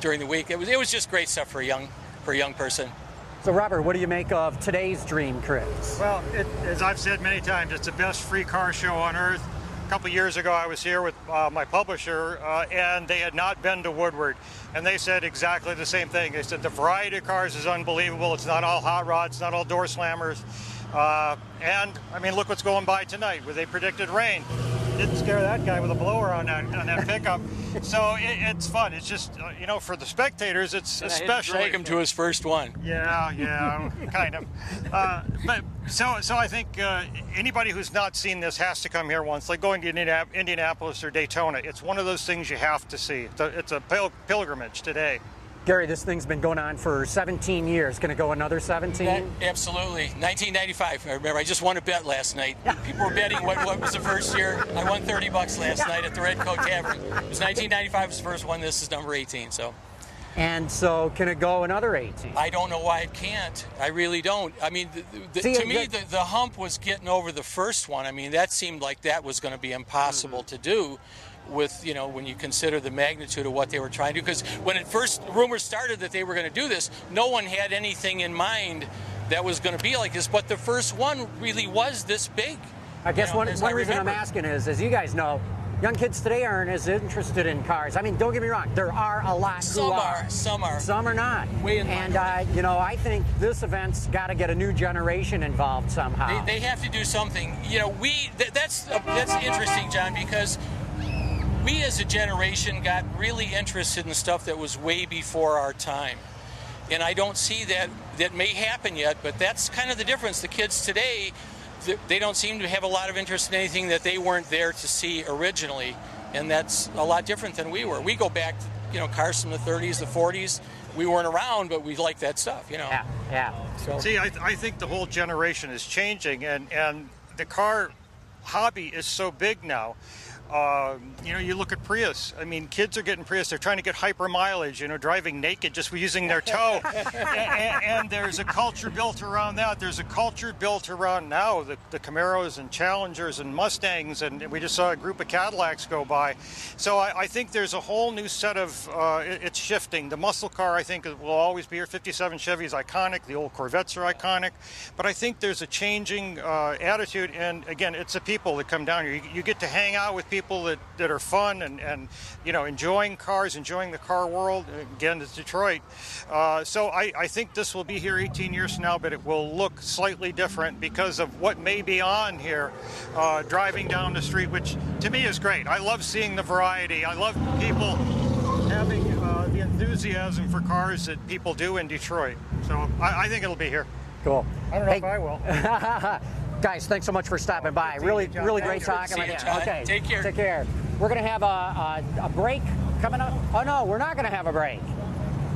during the week. It was just great stuff for a young person. So, Robert, what do you make of today's Dream Cruise? Well, as I've said many times, it's the best free car show on earth. A couple of years ago, I was here with my publisher, and they had not been to Woodward, and they said exactly the same thing. They said the variety of cars is unbelievable. It's not all hot rods, not all door slammers. And, I mean, look what's going by tonight, where they predicted rain. Didn't scare that guy with a blower on that pickup. So it's fun. It's just, for the spectators, it's and especially... drag him to his first one. Yeah, kind of. But so I think anybody who's not seen this has to come here once, like going to Indianapolis or Daytona. It's one of those things you have to see. It's a pilgrimage today. Gary, this thing's been going on for 17 years. Going to go another 17? Absolutely. 1995. I remember I just won a bet last night. People were betting what was the first year. I won $30 last night at the Red Coat Tavern. It was 1995 was the first one. This is number 18. So. And so can it go another 18? I don't know why it can't. I really don't. I mean, to me, the hump was getting over the first one. I mean, that seemed like that was going to be impossible to do. With, when you consider the magnitude of what they were trying to do. Because when it first, rumors started that they were going to do this, no one had anything in mind that was going to be like this. But the first one really was this big. I guess one reason I'm asking is, as you guys know, young kids today aren't as interested in cars. I mean, don't get me wrong, there are a lot who are. Some are. Some are not. And, I think this event's got to get a new generation involved somehow. They have to do something. That's interesting, John, because we as a generation got really interested in stuff that was way before our time. And I don't see that may happen yet, but that's kind of the difference. The kids today, they don't seem to have a lot of interest in anything that they weren't there to see originally. And that's a lot different than we were. We go back to, cars from the 30s, the 40s. We weren't around, but we liked that stuff, Yeah. So. See, I think the whole generation is changing, and the car hobby is so big now. You look at Prius. I mean, kids are getting Prius. They're trying to get hyper mileage, driving naked just using their toe. and there's a culture built around that. There's a culture built around now the Camaros and Challengers and Mustangs, and we just saw a group of Cadillacs go by. So I think there's a whole new set of, it's shifting. The muscle car, I think, will always be here. 57 Chevy is iconic. The old Corvettes are iconic. But I think there's a changing attitude, and again, it's the people that come down here. You get to hang out with people that are fun and enjoying cars, enjoying the car world. Again, it's Detroit. So I think this will be here 18 years from now, but it will look slightly different because of what may be on here driving down the street, which to me is great. I love seeing the variety. I love people having the enthusiasm for cars that people do in Detroit. So I think it'll be here. Cool. I don't know if I will. Guys, thanks so much for stopping by. Really great talking with you. Okay. Take care. Take care. We're going to have a break coming up. Oh, no, we're not going to have a break.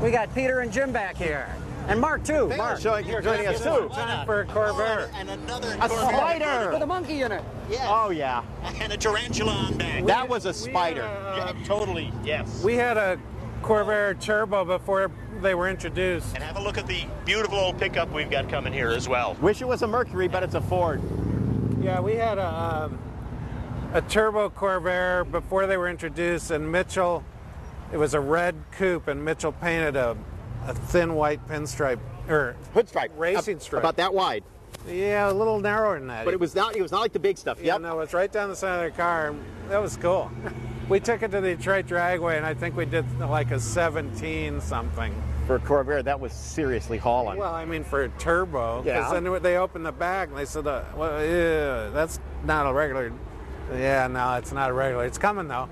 We got Peter and Jim back here. And Mark, too. Mark. You're joining us, too. Time for a Corvair. And another A Corvair. spider with a monkey in it. Yeah. Oh, yeah. And a tarantula on back. That was a spider. Yeah, totally, yes. We had a Corvair Turbo before they were introduced. And have a look at the beautiful old pickup we've got coming here as well. Wish it was a Mercury, but it's a Ford. Yeah, we had a Turbo Corvair before they were introduced, and Mitchell, it was a red coupe, and Mitchell painted a thin white pinstripe, or hood stripe, racing stripe. About that wide. Yeah, a little narrower than that. But it was not like the big stuff. Yeah, Yep. no, it was right down the side of the car. That was cool. We took it to the Detroit Dragway, and I think we did like a 17 something. For a Corvair, that was seriously hauling. Well, I mean, for a turbo, because then they opened the back and they said, well, yeah, that's not a regular. Yeah, no, it's not a regular. It's coming, though.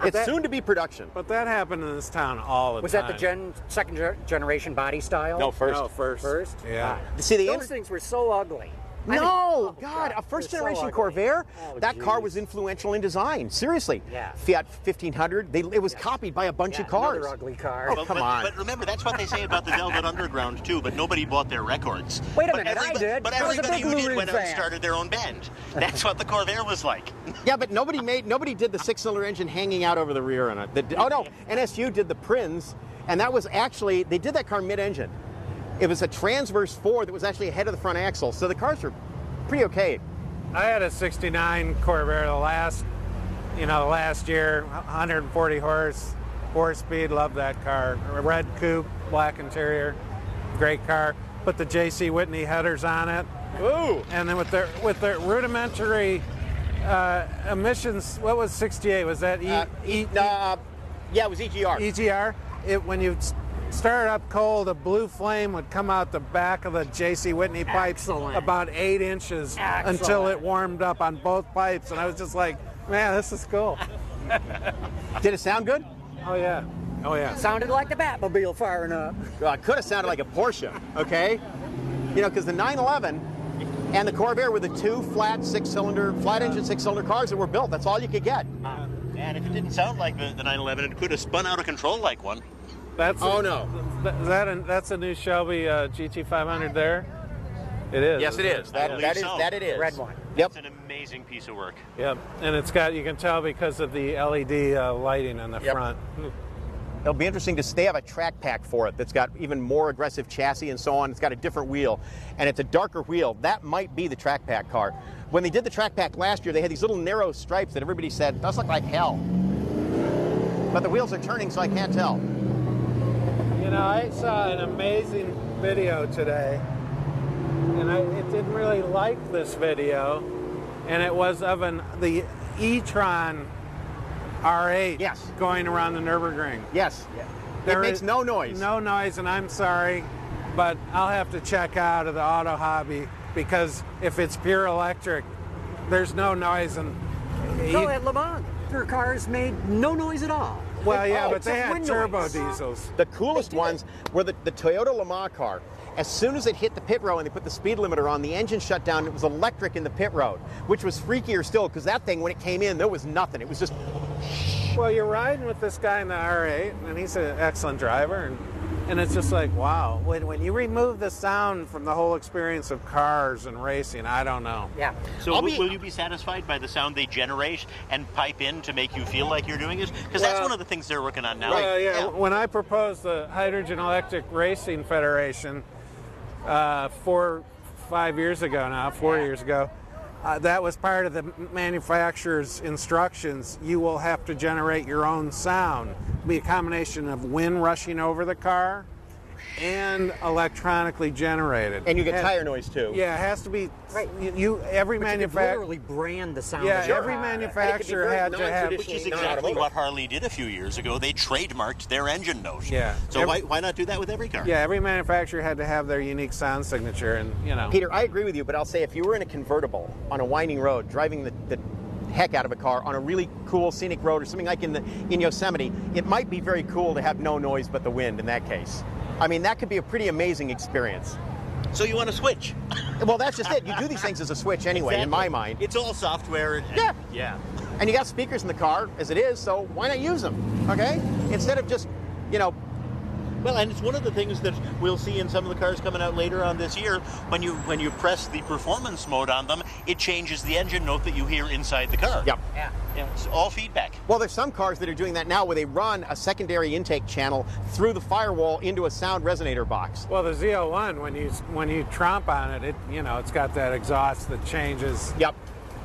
It's soon to be production. But that happened in this town all the time. Was that the second generation body style? No, first. No, first. First? Yeah. See, Those things were so ugly. No, God, a first-generation Corvair. That car was influential in design. Seriously. Yeah. Fiat 1500. It was copied by a bunch of cars. Another ugly car. Oh, come on. But remember, that's what they say about the Velvet Underground too. But nobody bought their records. Wait a minute, I did. But I was a everybody big who Lou did Reed went out and fan. started their own band. That's what the Corvair was like. Yeah, but nobody did the six-cylinder engine hanging out over the rear on it. Oh no, NSU did the Prinz, and that was actually, they did that car mid-engine. It was a transverse 4 that was actually ahead of the front axle, so the cars were pretty okay. I had a '69 Corvair the last year, 140 horse, 4-speed. Loved that car. Red coupe, black interior, great car. Put the J.C. Whitney headers on it. Ooh! And then with the rudimentary emissions, what was '68? Was that yeah, it was EGR. EGR. When you started up cold, a blue flame would come out the back of the J.C. Whitney pipes about 8 inches until it warmed up on both pipes, and I was just like, man, this is cool. Did it sound good? Oh yeah. Oh yeah. Sounded like the Batmobile firing up. Well, it could have sounded like a Porsche, okay? You know, because the 911 and the Corvair were the two flat engine 6-cylinder cars that were built. That's all you could get. And if it didn't sound like the 911, it could have spun out of control like one. That's a new Shelby GT500 there? It is. Yes, it is. That it is. Red one. Yep. It's an amazing piece of work. Yep. And it's got, you can tell because of the LED lighting on the front. It'll be interesting to they have a track pack for it that's got even more aggressive chassis and so on. It's got a different wheel, and it's a darker wheel. That might be the track pack car. When they did the track pack last year, they had these little narrow stripes that everybody said, those look like hell. But the wheels are turning, so I can't tell. You know, I saw an amazing video today, and I didn't really like this video, and it was of the e-tron R8 going around the Nürburgring. Yes. It makes no noise. No noise, and I'm sorry, but I'll have to check out of the auto hobby because if it's pure electric, there's no noise. And No, at Le Mans, their cars made no noise at all. Well, yeah, but they had turbo diesels. The coolest ones were the Toyota Le Mans car. As soon as it hit the pit road and they put the speed limiter on, the engine shut down. It was electric in the pit road, which was freakier still because that thing, when it came in, there was nothing. It was just... Well, you're riding with this guy in the R8, and he's an excellent driver, and it's just like, wow. When you remove the sound from the whole experience of cars and racing, I don't know. Yeah. So will you be satisfied by the sound they generate and pipe in to make you feel like you're doing it? Because that's one of the things they're working on now. Yeah. When I proposed the Hydrogen Electric Racing Federation 4 years ago, that was part of the manufacturer's instructions. You will have to generate your own sound. It'll be a combination of wind rushing over the car and electronically generated. And you get tire noise too. Yeah, it has to be. Right. Every manufacturer literally brand the sound. Yeah, of your every car. manufacturer had to have. Which is exactly what Harley did a few years ago. They trademarked their engine note. Yeah. So why not do that with every car? Yeah, every manufacturer had to have their unique sound signature, and you know. Peter, I agree with you, but I'll say if you were in a convertible on a winding road, driving the heck out of a car on a really cool scenic road or something like in Yosemite, it might be very cool to have no noise but the wind in that case. I mean, that could be a pretty amazing experience. So you want to switch? Well, that's just it. You do these things as a switch anyway, in my mind. It's all software. Yeah. And you got speakers in the car as it is, so why not use them, okay? Instead of just, Well, and it's one of the things that we'll see in some of the cars coming out later on this year. When you press the performance mode on them, it changes the engine note that you hear inside the car. Yep. Yeah. It's all feedback. Well, there's some cars that are doing that now where they run a secondary intake channel through the firewall into a sound resonator box. Well, the Z01, when you tromp on it, it's got that exhaust that changes. Yep.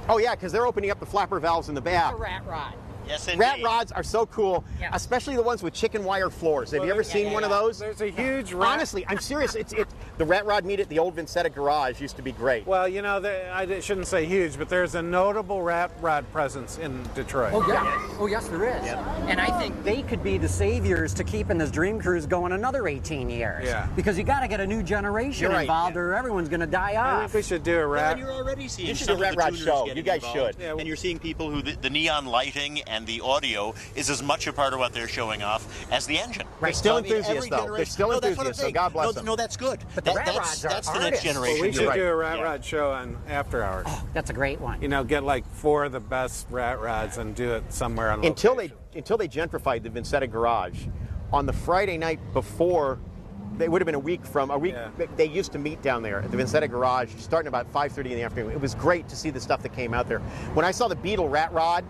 Oh yeah, because they're opening up the flapper valves in the back. It's a rat rod. Yes, indeed. Rat rods are so cool, especially the ones with chicken wire floors. Have you ever seen one of those? There's a huge rat. Honestly, I'm serious. It's the rat rod meet at the old Vincetta garage used to be great. Well, I shouldn't say huge, but there's a notable rat rod presence in Detroit. Oh, yeah. Oh, yes, there is. Yeah. And I think they could be the saviors to keeping this Dream Cruise going another 18 years. Yeah. Because you got to get a new generation involved or everyone's going to die off. I think we should do a rat. And you're already seeing you should some do a rat of the rod tuners show. getting You guys involved. should. Yeah, and you're seeing people who the neon lighting and the audio is as much a part of what they're showing off as the engine. Right. They're still enthusiasts, though. They're still enthusiasts, so God bless them. No, that's good. But the rat rods are that's the next artists. generation. Well, we should do a rat rod show on After Hours. Oh, that's a great one. You know, get like 4 of the best rat rods and do it somewhere on location. Until they gentrified the Vincetta garage, on the Friday night before, it would have been a week. They used to meet down there at the Vincetta garage, starting about 5:30 in the afternoon. It was great to see the stuff that came out there. When I saw the Beetle rat rod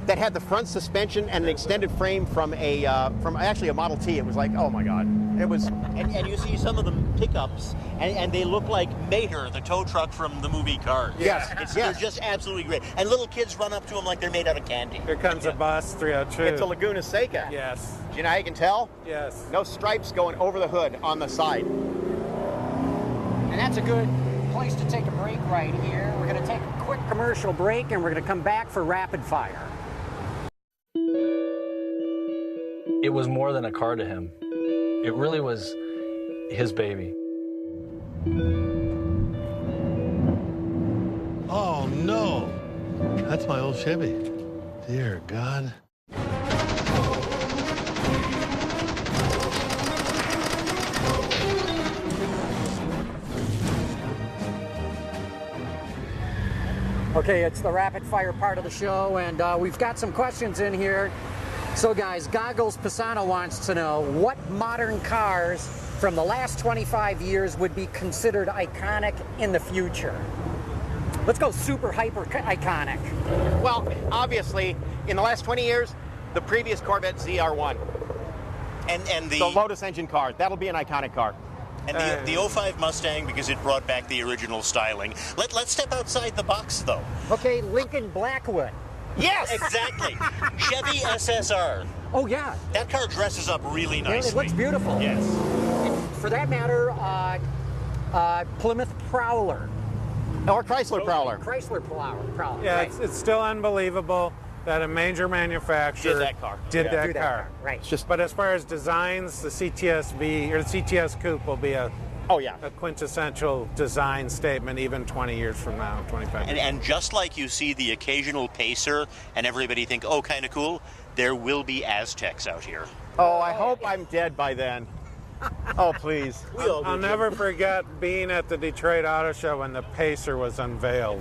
that had the front suspension and an extended frame from actually a Model T, it was like, oh my God. It was. And you see some of the pickups, and they look like Mater, the tow truck from the movie Cars. Yes. They're just absolutely great. And little kids run up to them like they're made out of candy. Here comes a bus 302. It's a Laguna Seca. Yes. Do you know how you can tell? Yes. No stripes going over the hood on the side. And that's a good place to take a break right here. We're going to take a quick commercial break, and we're going to come back for rapid fire. It was more than a car to him. It really was his baby. Oh, no. That's my old Chevy. Dear God. Okay, it's the rapid fire part of the show, and we've got some questions in here. So guys, Goggles Pisano wants to know what modern cars from the last 25 years would be considered iconic in the future. Let's go super hyper iconic. Well, obviously, in the last 20 years, the previous Corvette ZR1. And the Lotus engine car. That'll be an iconic car. And the 05 Mustang, because it brought back the original styling. Let's step outside the box, though. Okay, Lincoln Blackwood. Yes, exactly. Chevy SSR. Oh, yeah. That car dresses up really nicely. It looks beautiful. Yes. And for that matter, Plymouth Prowler. Or Chrysler Prowler. Chrysler Prowler. Yeah, right. it's still unbelievable that a major manufacturer did that car. Right. But as far as designs, the CTS-V or the CTS Coupe will be a quintessential design statement even 20 years from now, 25 years. And just like you see the occasional Pacer and everybody think, oh, kind of cool, there will be Aztecs out here. Oh, I hope I'm dead by then. Oh, please. I'll never forget being at the Detroit Auto Show when the Pacer was unveiled.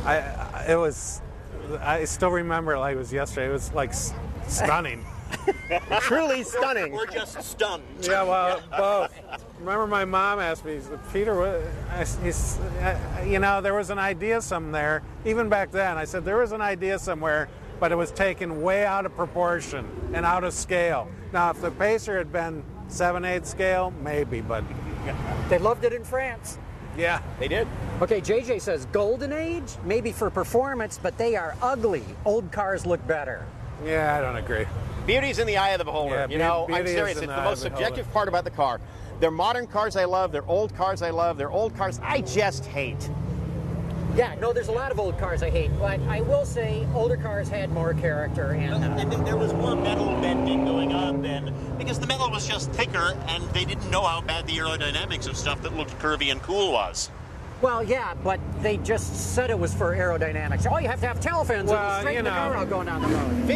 I still remember it like it was yesterday. It was like stunning. Truly stunning. We're just stunned. Yeah, well, both. Remember my mom asked me, Peter, there was an idea somewhere, even back then. I said, there was an idea somewhere, but it was taken way out of proportion and out of scale. Now, if the Pacer had been 7/8 scale, maybe, but... They loved it in France. Yeah, they did. Okay, JJ says Golden Age, maybe for performance, but they are ugly. Old cars look better. Yeah, I don't agree. Beauty's in the eye of the beholder. Yeah, I'm serious. It's the most subjective part about the car. They're modern cars I love. They're old cars I love. They're old cars I just hate. Yeah, no, there's a lot of old cars I hate, but I will say older cars had more character. And there was more metal bending going on then, because the metal was just thicker, and they didn't know how bad the aerodynamics of stuff that looked curvy and cool was. Well, yeah, but they just said it was for aerodynamics. Oh, you have to have tail fins and straighten the car out going down the road.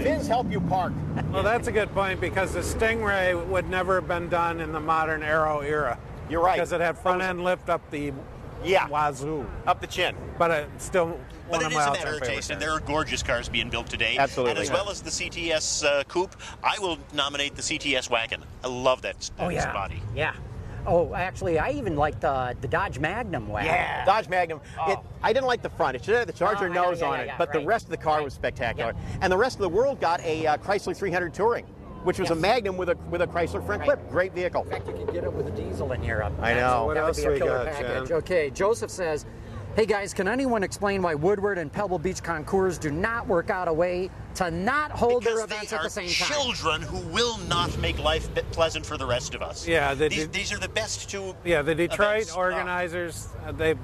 Fins help you park. Well, that's a good point, because the Stingray would never have been done in the modern aero era. You're right. Because it had front end lift up the wazoo. Up the chin. But it still... But it is a matter of taste, and there are gorgeous cars being built today. Absolutely. And as well as the CTS Coupe, I will nominate the CTS Wagon. I love that body. Yeah. Oh, actually, I even like the Dodge Magnum wagon. Yeah, Dodge Magnum. Oh. I didn't like the front. It should have the Charger nose on it, but the rest of the car was spectacular. Yeah. And the rest of the world got a Chrysler 300 Touring, which was a Magnum with a Chrysler front clip. Great vehicle. In fact, you could get it with a diesel in Europe. I know. What else we got, Jen? Okay, Joseph says, hey guys, can anyone explain why Woodward and Pebble Beach Concours do not work out a way to not hold their events at the same time? Because they are children who will not make life pleasant for the rest of us. Yeah, these are the best two. Yeah, the Detroit events. organizers, they've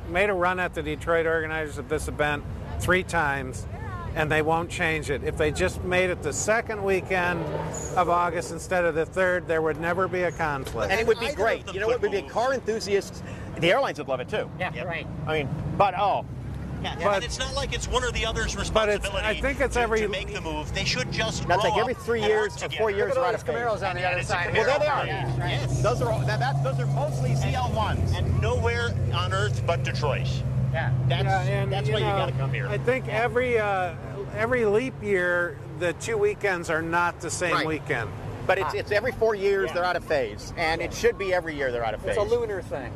made a run at the Detroit organizers of this event 3 times, and they won't change it. If they just made it the second weekend of August instead of the 3rd, there would never be a conflict. And it would be great. You know, it would be car enthusiasts. The airlines would love it too. Yeah, right. I mean, but But and it's not like it's one or the other's I responsibility think it's to make the move. They should just That's like draw every 3 and years work or together. 4 years Look at are all out these of phase. Camaros on the other side. Well, there they are. Yes. Those are mostly CL1s. And nowhere on earth but Detroit. Yeah. That's why you got to come here. I think every leap year, the 2 weekends are not the same Right. weekend. But it's every 4 years they're out of phase, and it should be every year they're out of phase. It's a lunar thing.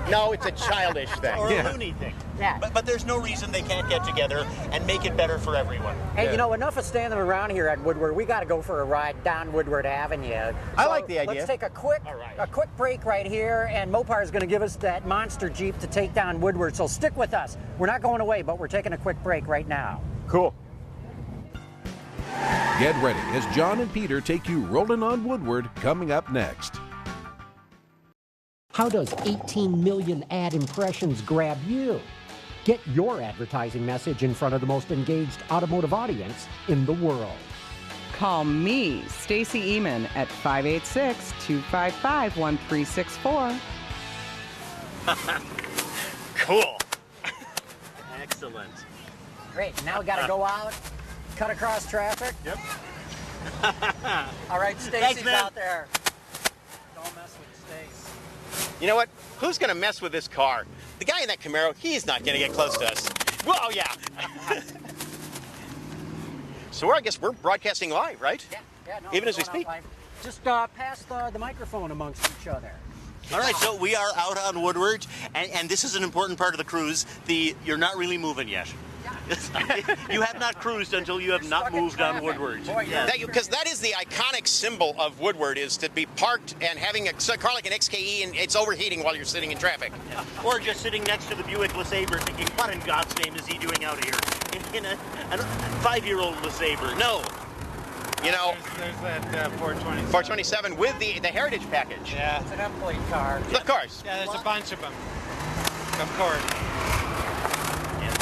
No, it's a childish thing. Or a loony thing. Yeah. But there's no reason they can't get together and make it better for everyone. Hey, you know, enough of standing around here at Woodward. We got to go for a ride down Woodward Avenue. I like the idea. Let's take a quick break right here, and Mopar is going to give us that monster Jeep to take down Woodward. So stick with us. We're not going away, but we're taking a quick break right now. Cool. Get ready as John and Peter take you rolling on Woodward, coming up next. How does 18 million ad impressions grab you? Get your advertising message in front of the most engaged automotive audience in the world. Call me, Stacy Eman, at 586-255-1364. Cool. Excellent. Great. Now we got to go out, cut across traffic. Yep. All right, Stacy's out there. Don't mess with Stace. You know what? Who's going to mess with this car? The guy in that Camaro, he's not going to get close to us. Well, yeah. So I guess we're broadcasting live, right? Yeah, no, even as we going speak. out live. Just pass the microphone amongst each other. All right, so we are out on Woodward, and this is an important part of the cruise. You're not really moving yet. You have not cruised until you have not moved on Woodward. Because that is the iconic symbol of Woodward, is to be parked and having a car like an XKE and it's overheating while you're sitting in traffic. Yeah. Or just sitting next to the Buick LeSabre thinking, what in God's name is he doing out here? In a 5-year-old LeSabre. No. You know, there's that 427. 427 with the Heritage package. Yeah. It's an M-plate car. Of course. Yeah, there's a bunch of them. Of course.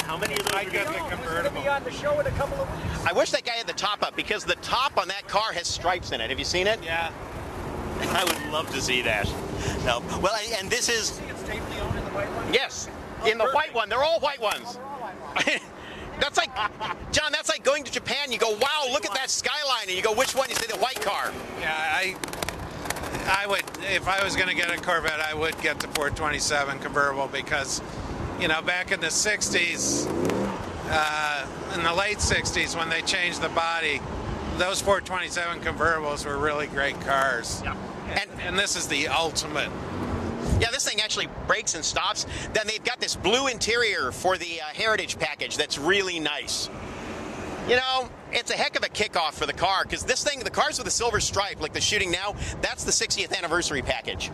How many of those I get the convertible. Be on the show in a couple of weeks. I wish that guy had the top up, because the top on that car has stripes in it. Have you seen it? Yeah. I would love to see that. No. Well, and this is... See it's safely owned in the white one? Yes. In the white one. They're all white ones. That's like, John, that's like going to Japan. You go, wow, look at that skyline. And you go, which one? You say the white car. Yeah, I would, if I was going to get a Corvette, I would get the 427 convertible, because, you know, back in the 60s, in the late 60s, when they changed the body, those 427 convertibles were really great cars. Yeah. And this is the ultimate. Yeah, this thing actually brakes and stops. Then they've got this blue interior for the Heritage package that's really nice. You know, it's a heck of a kickoff for the car, because this thing, the cars with a silver stripe, like the Shooting Now, that's the 60th anniversary package.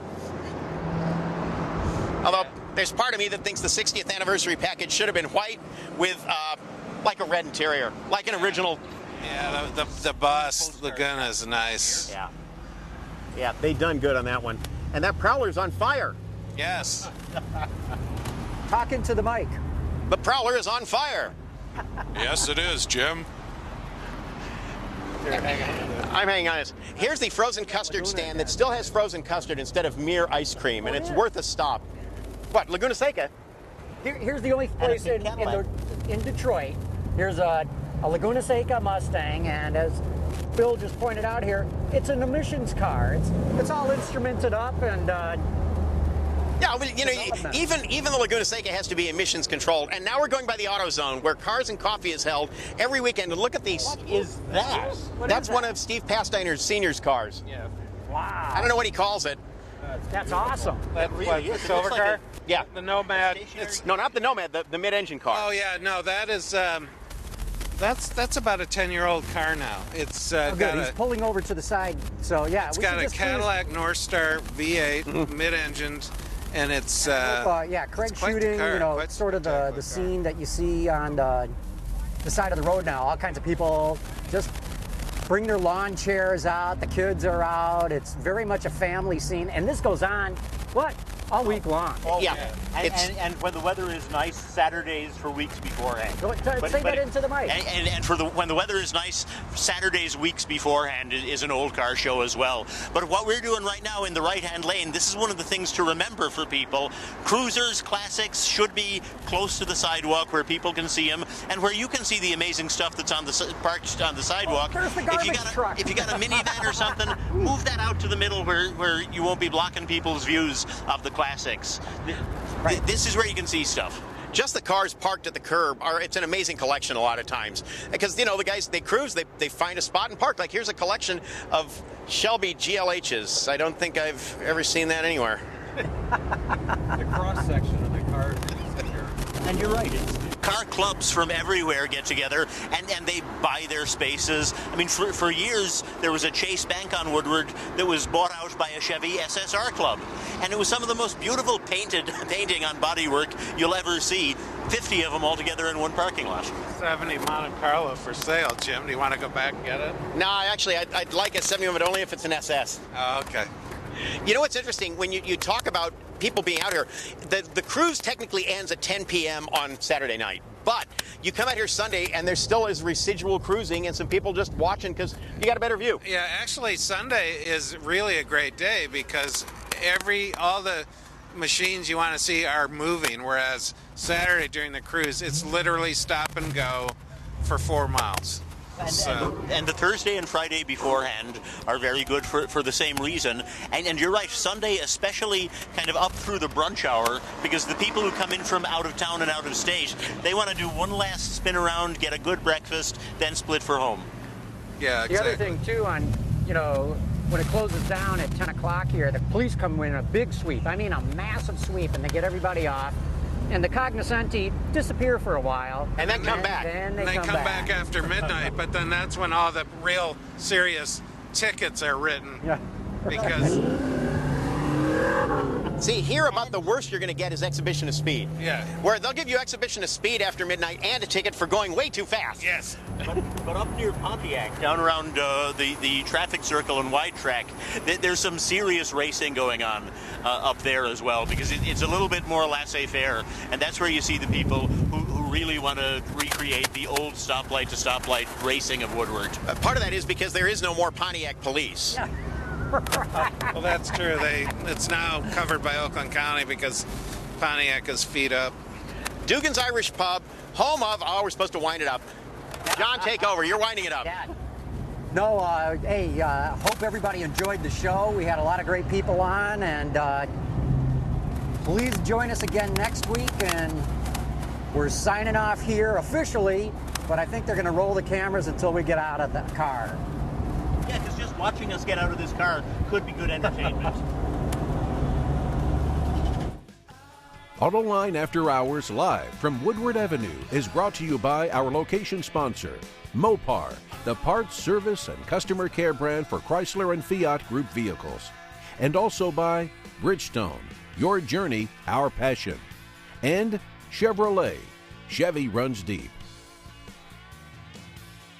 Although, there's part of me that thinks the 60th anniversary package should have been white with, like a red interior, like an original. Yeah, the bus Laguna is nice. Yeah. Yeah, they done good on that one. And that Prowler's on fire. Yes. Talking to the mic. The Prowler is on fire. Yes, it is, Jim. I'm hanging on this. Here's the frozen custard stand that still has frozen custard instead of mere ice cream, and it's worth a stop. What, Laguna Seca? Here's the only place in Detroit. Here's a Laguna Seca Mustang, and as Bill just pointed out here, it's an emissions car. It's all instrumented up, and yeah, but, you know, even the Laguna Seca has to be emissions controlled. And now we're going by the AutoZone, where Cars and Coffee is held every weekend. And look at these. What is that? That's one of Steve Pasteiner's senior's cars. Yeah. Wow. I don't know what he calls it. That's awesome. That really is. the silver It looks car? like Yeah. The Nomad. No, not the Nomad, the mid-engine car. Oh yeah, no, that is that's about a 10-year-old car now. It's got He's pulling over to the side. So yeah, it's got a Cadillac Northstar V8 mid-engined, and it's yeah, Craig shooting. You know, sort of the scene that you see on the side of the road now. All kinds of people just bring their lawn chairs out. The kids are out. It's very much a family scene. And this goes on, what? All week long. Yeah. And when the weather is nice, Saturdays for weeks beforehand. Say that into the mic. And when the weather is nice, Saturdays weeks beforehand is an old car show as well. But what we're doing right now in the right-hand lane, this is one of the things to remember for people. Cruisers, classics should be close to the sidewalk where people can see them and where you can see the amazing stuff that's parked on the sidewalk. There's the garbage truck. If you got a minivan or something, move that out to the middle where you won't be blocking people's views of the classics. Right. This is where you can see stuff. Just the cars parked at the curb it's an amazing collection a lot of times. Because, the guys, they cruise, they find a spot and park. Like, here's a collection of Shelby GLHs. I don't think I've ever seen that anywhere. The cross-section of the car. And you're right, car clubs from everywhere get together and they buy their spaces. I mean, for years, there was a Chase Bank on Woodward that was bought out by a Chevy SSR club. And it was some of the most beautiful painting on bodywork you'll ever see. 50 of them all together in one parking lot. 70 Monte Carlo for sale, Jim. Do you want to go back and get it? No, actually, I'd like a 70, but only if it's an SS. Oh, okay. You know what's interesting? When you talk about people being out here, the cruise technically ends at 10 p.m. on Saturday night. But you come out here Sunday, and there still is residual cruising and some people just watching because you got a better view. Yeah, actually, Sunday is really a great day because all the machines you want to see are moving, whereas Saturday during the cruise, it's literally stop and go for 4 miles. And the Thursday and Friday beforehand are very good for the same reason. And you're right, Sunday especially kind of up through the brunch hour, because the people who come in from out of town and out of state, they want to do one last spin around, get a good breakfast, then split for home. Yeah, exactly. The other thing, too, when it closes down at 10 o'clock here, the police come in a big sweep. I mean, a massive sweep, and they get everybody off. And the cognoscenti disappear for a while. And then come back. Then they come back after midnight, but then that's when all the real serious tickets are written. Yeah. Because... See, here about the worst you're going to get is exhibition of speed. Yeah. Where they'll give you exhibition of speed after midnight and a ticket for going way too fast. Yes. But up near Pontiac, down around the traffic circle and wide track, there's some serious racing going on up there as well, because it's a little bit more laissez-faire, and that's where you see the people who really want to recreate the old stoplight to stoplight racing of Woodward. Part of that is because there is no more Pontiac police. Yeah. Well, that's true. It's now covered by Oakland County because Pontiac is feet up. Dugan's Irish Pub, home of, we're supposed to wind it up. John, take over. You're winding it up. Yeah. No, hope everybody enjoyed the show. We had a lot of great people on, and please join us again next week. And we're signing off here officially, but I think they're going to roll the cameras until we get out of the car. Yeah, because just watching us get out of this car could be good entertainment. Autoline After Hours live from Woodward Avenue is brought to you by our location sponsor, Mopar, the parts, service, and customer care brand for Chrysler and Fiat Group vehicles. And also by Bridgestone, your journey, our passion. And Chevrolet, Chevy runs deep.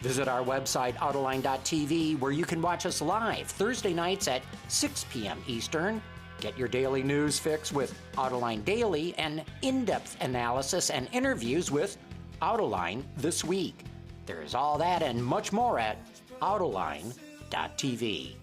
Visit our website, Autoline.tv, where you can watch us live Thursday nights at 6 p.m. Eastern. Get your daily news fix with Autoline Daily and in-depth analysis and interviews with Autoline This Week. There is all that and much more at Autoline.tv.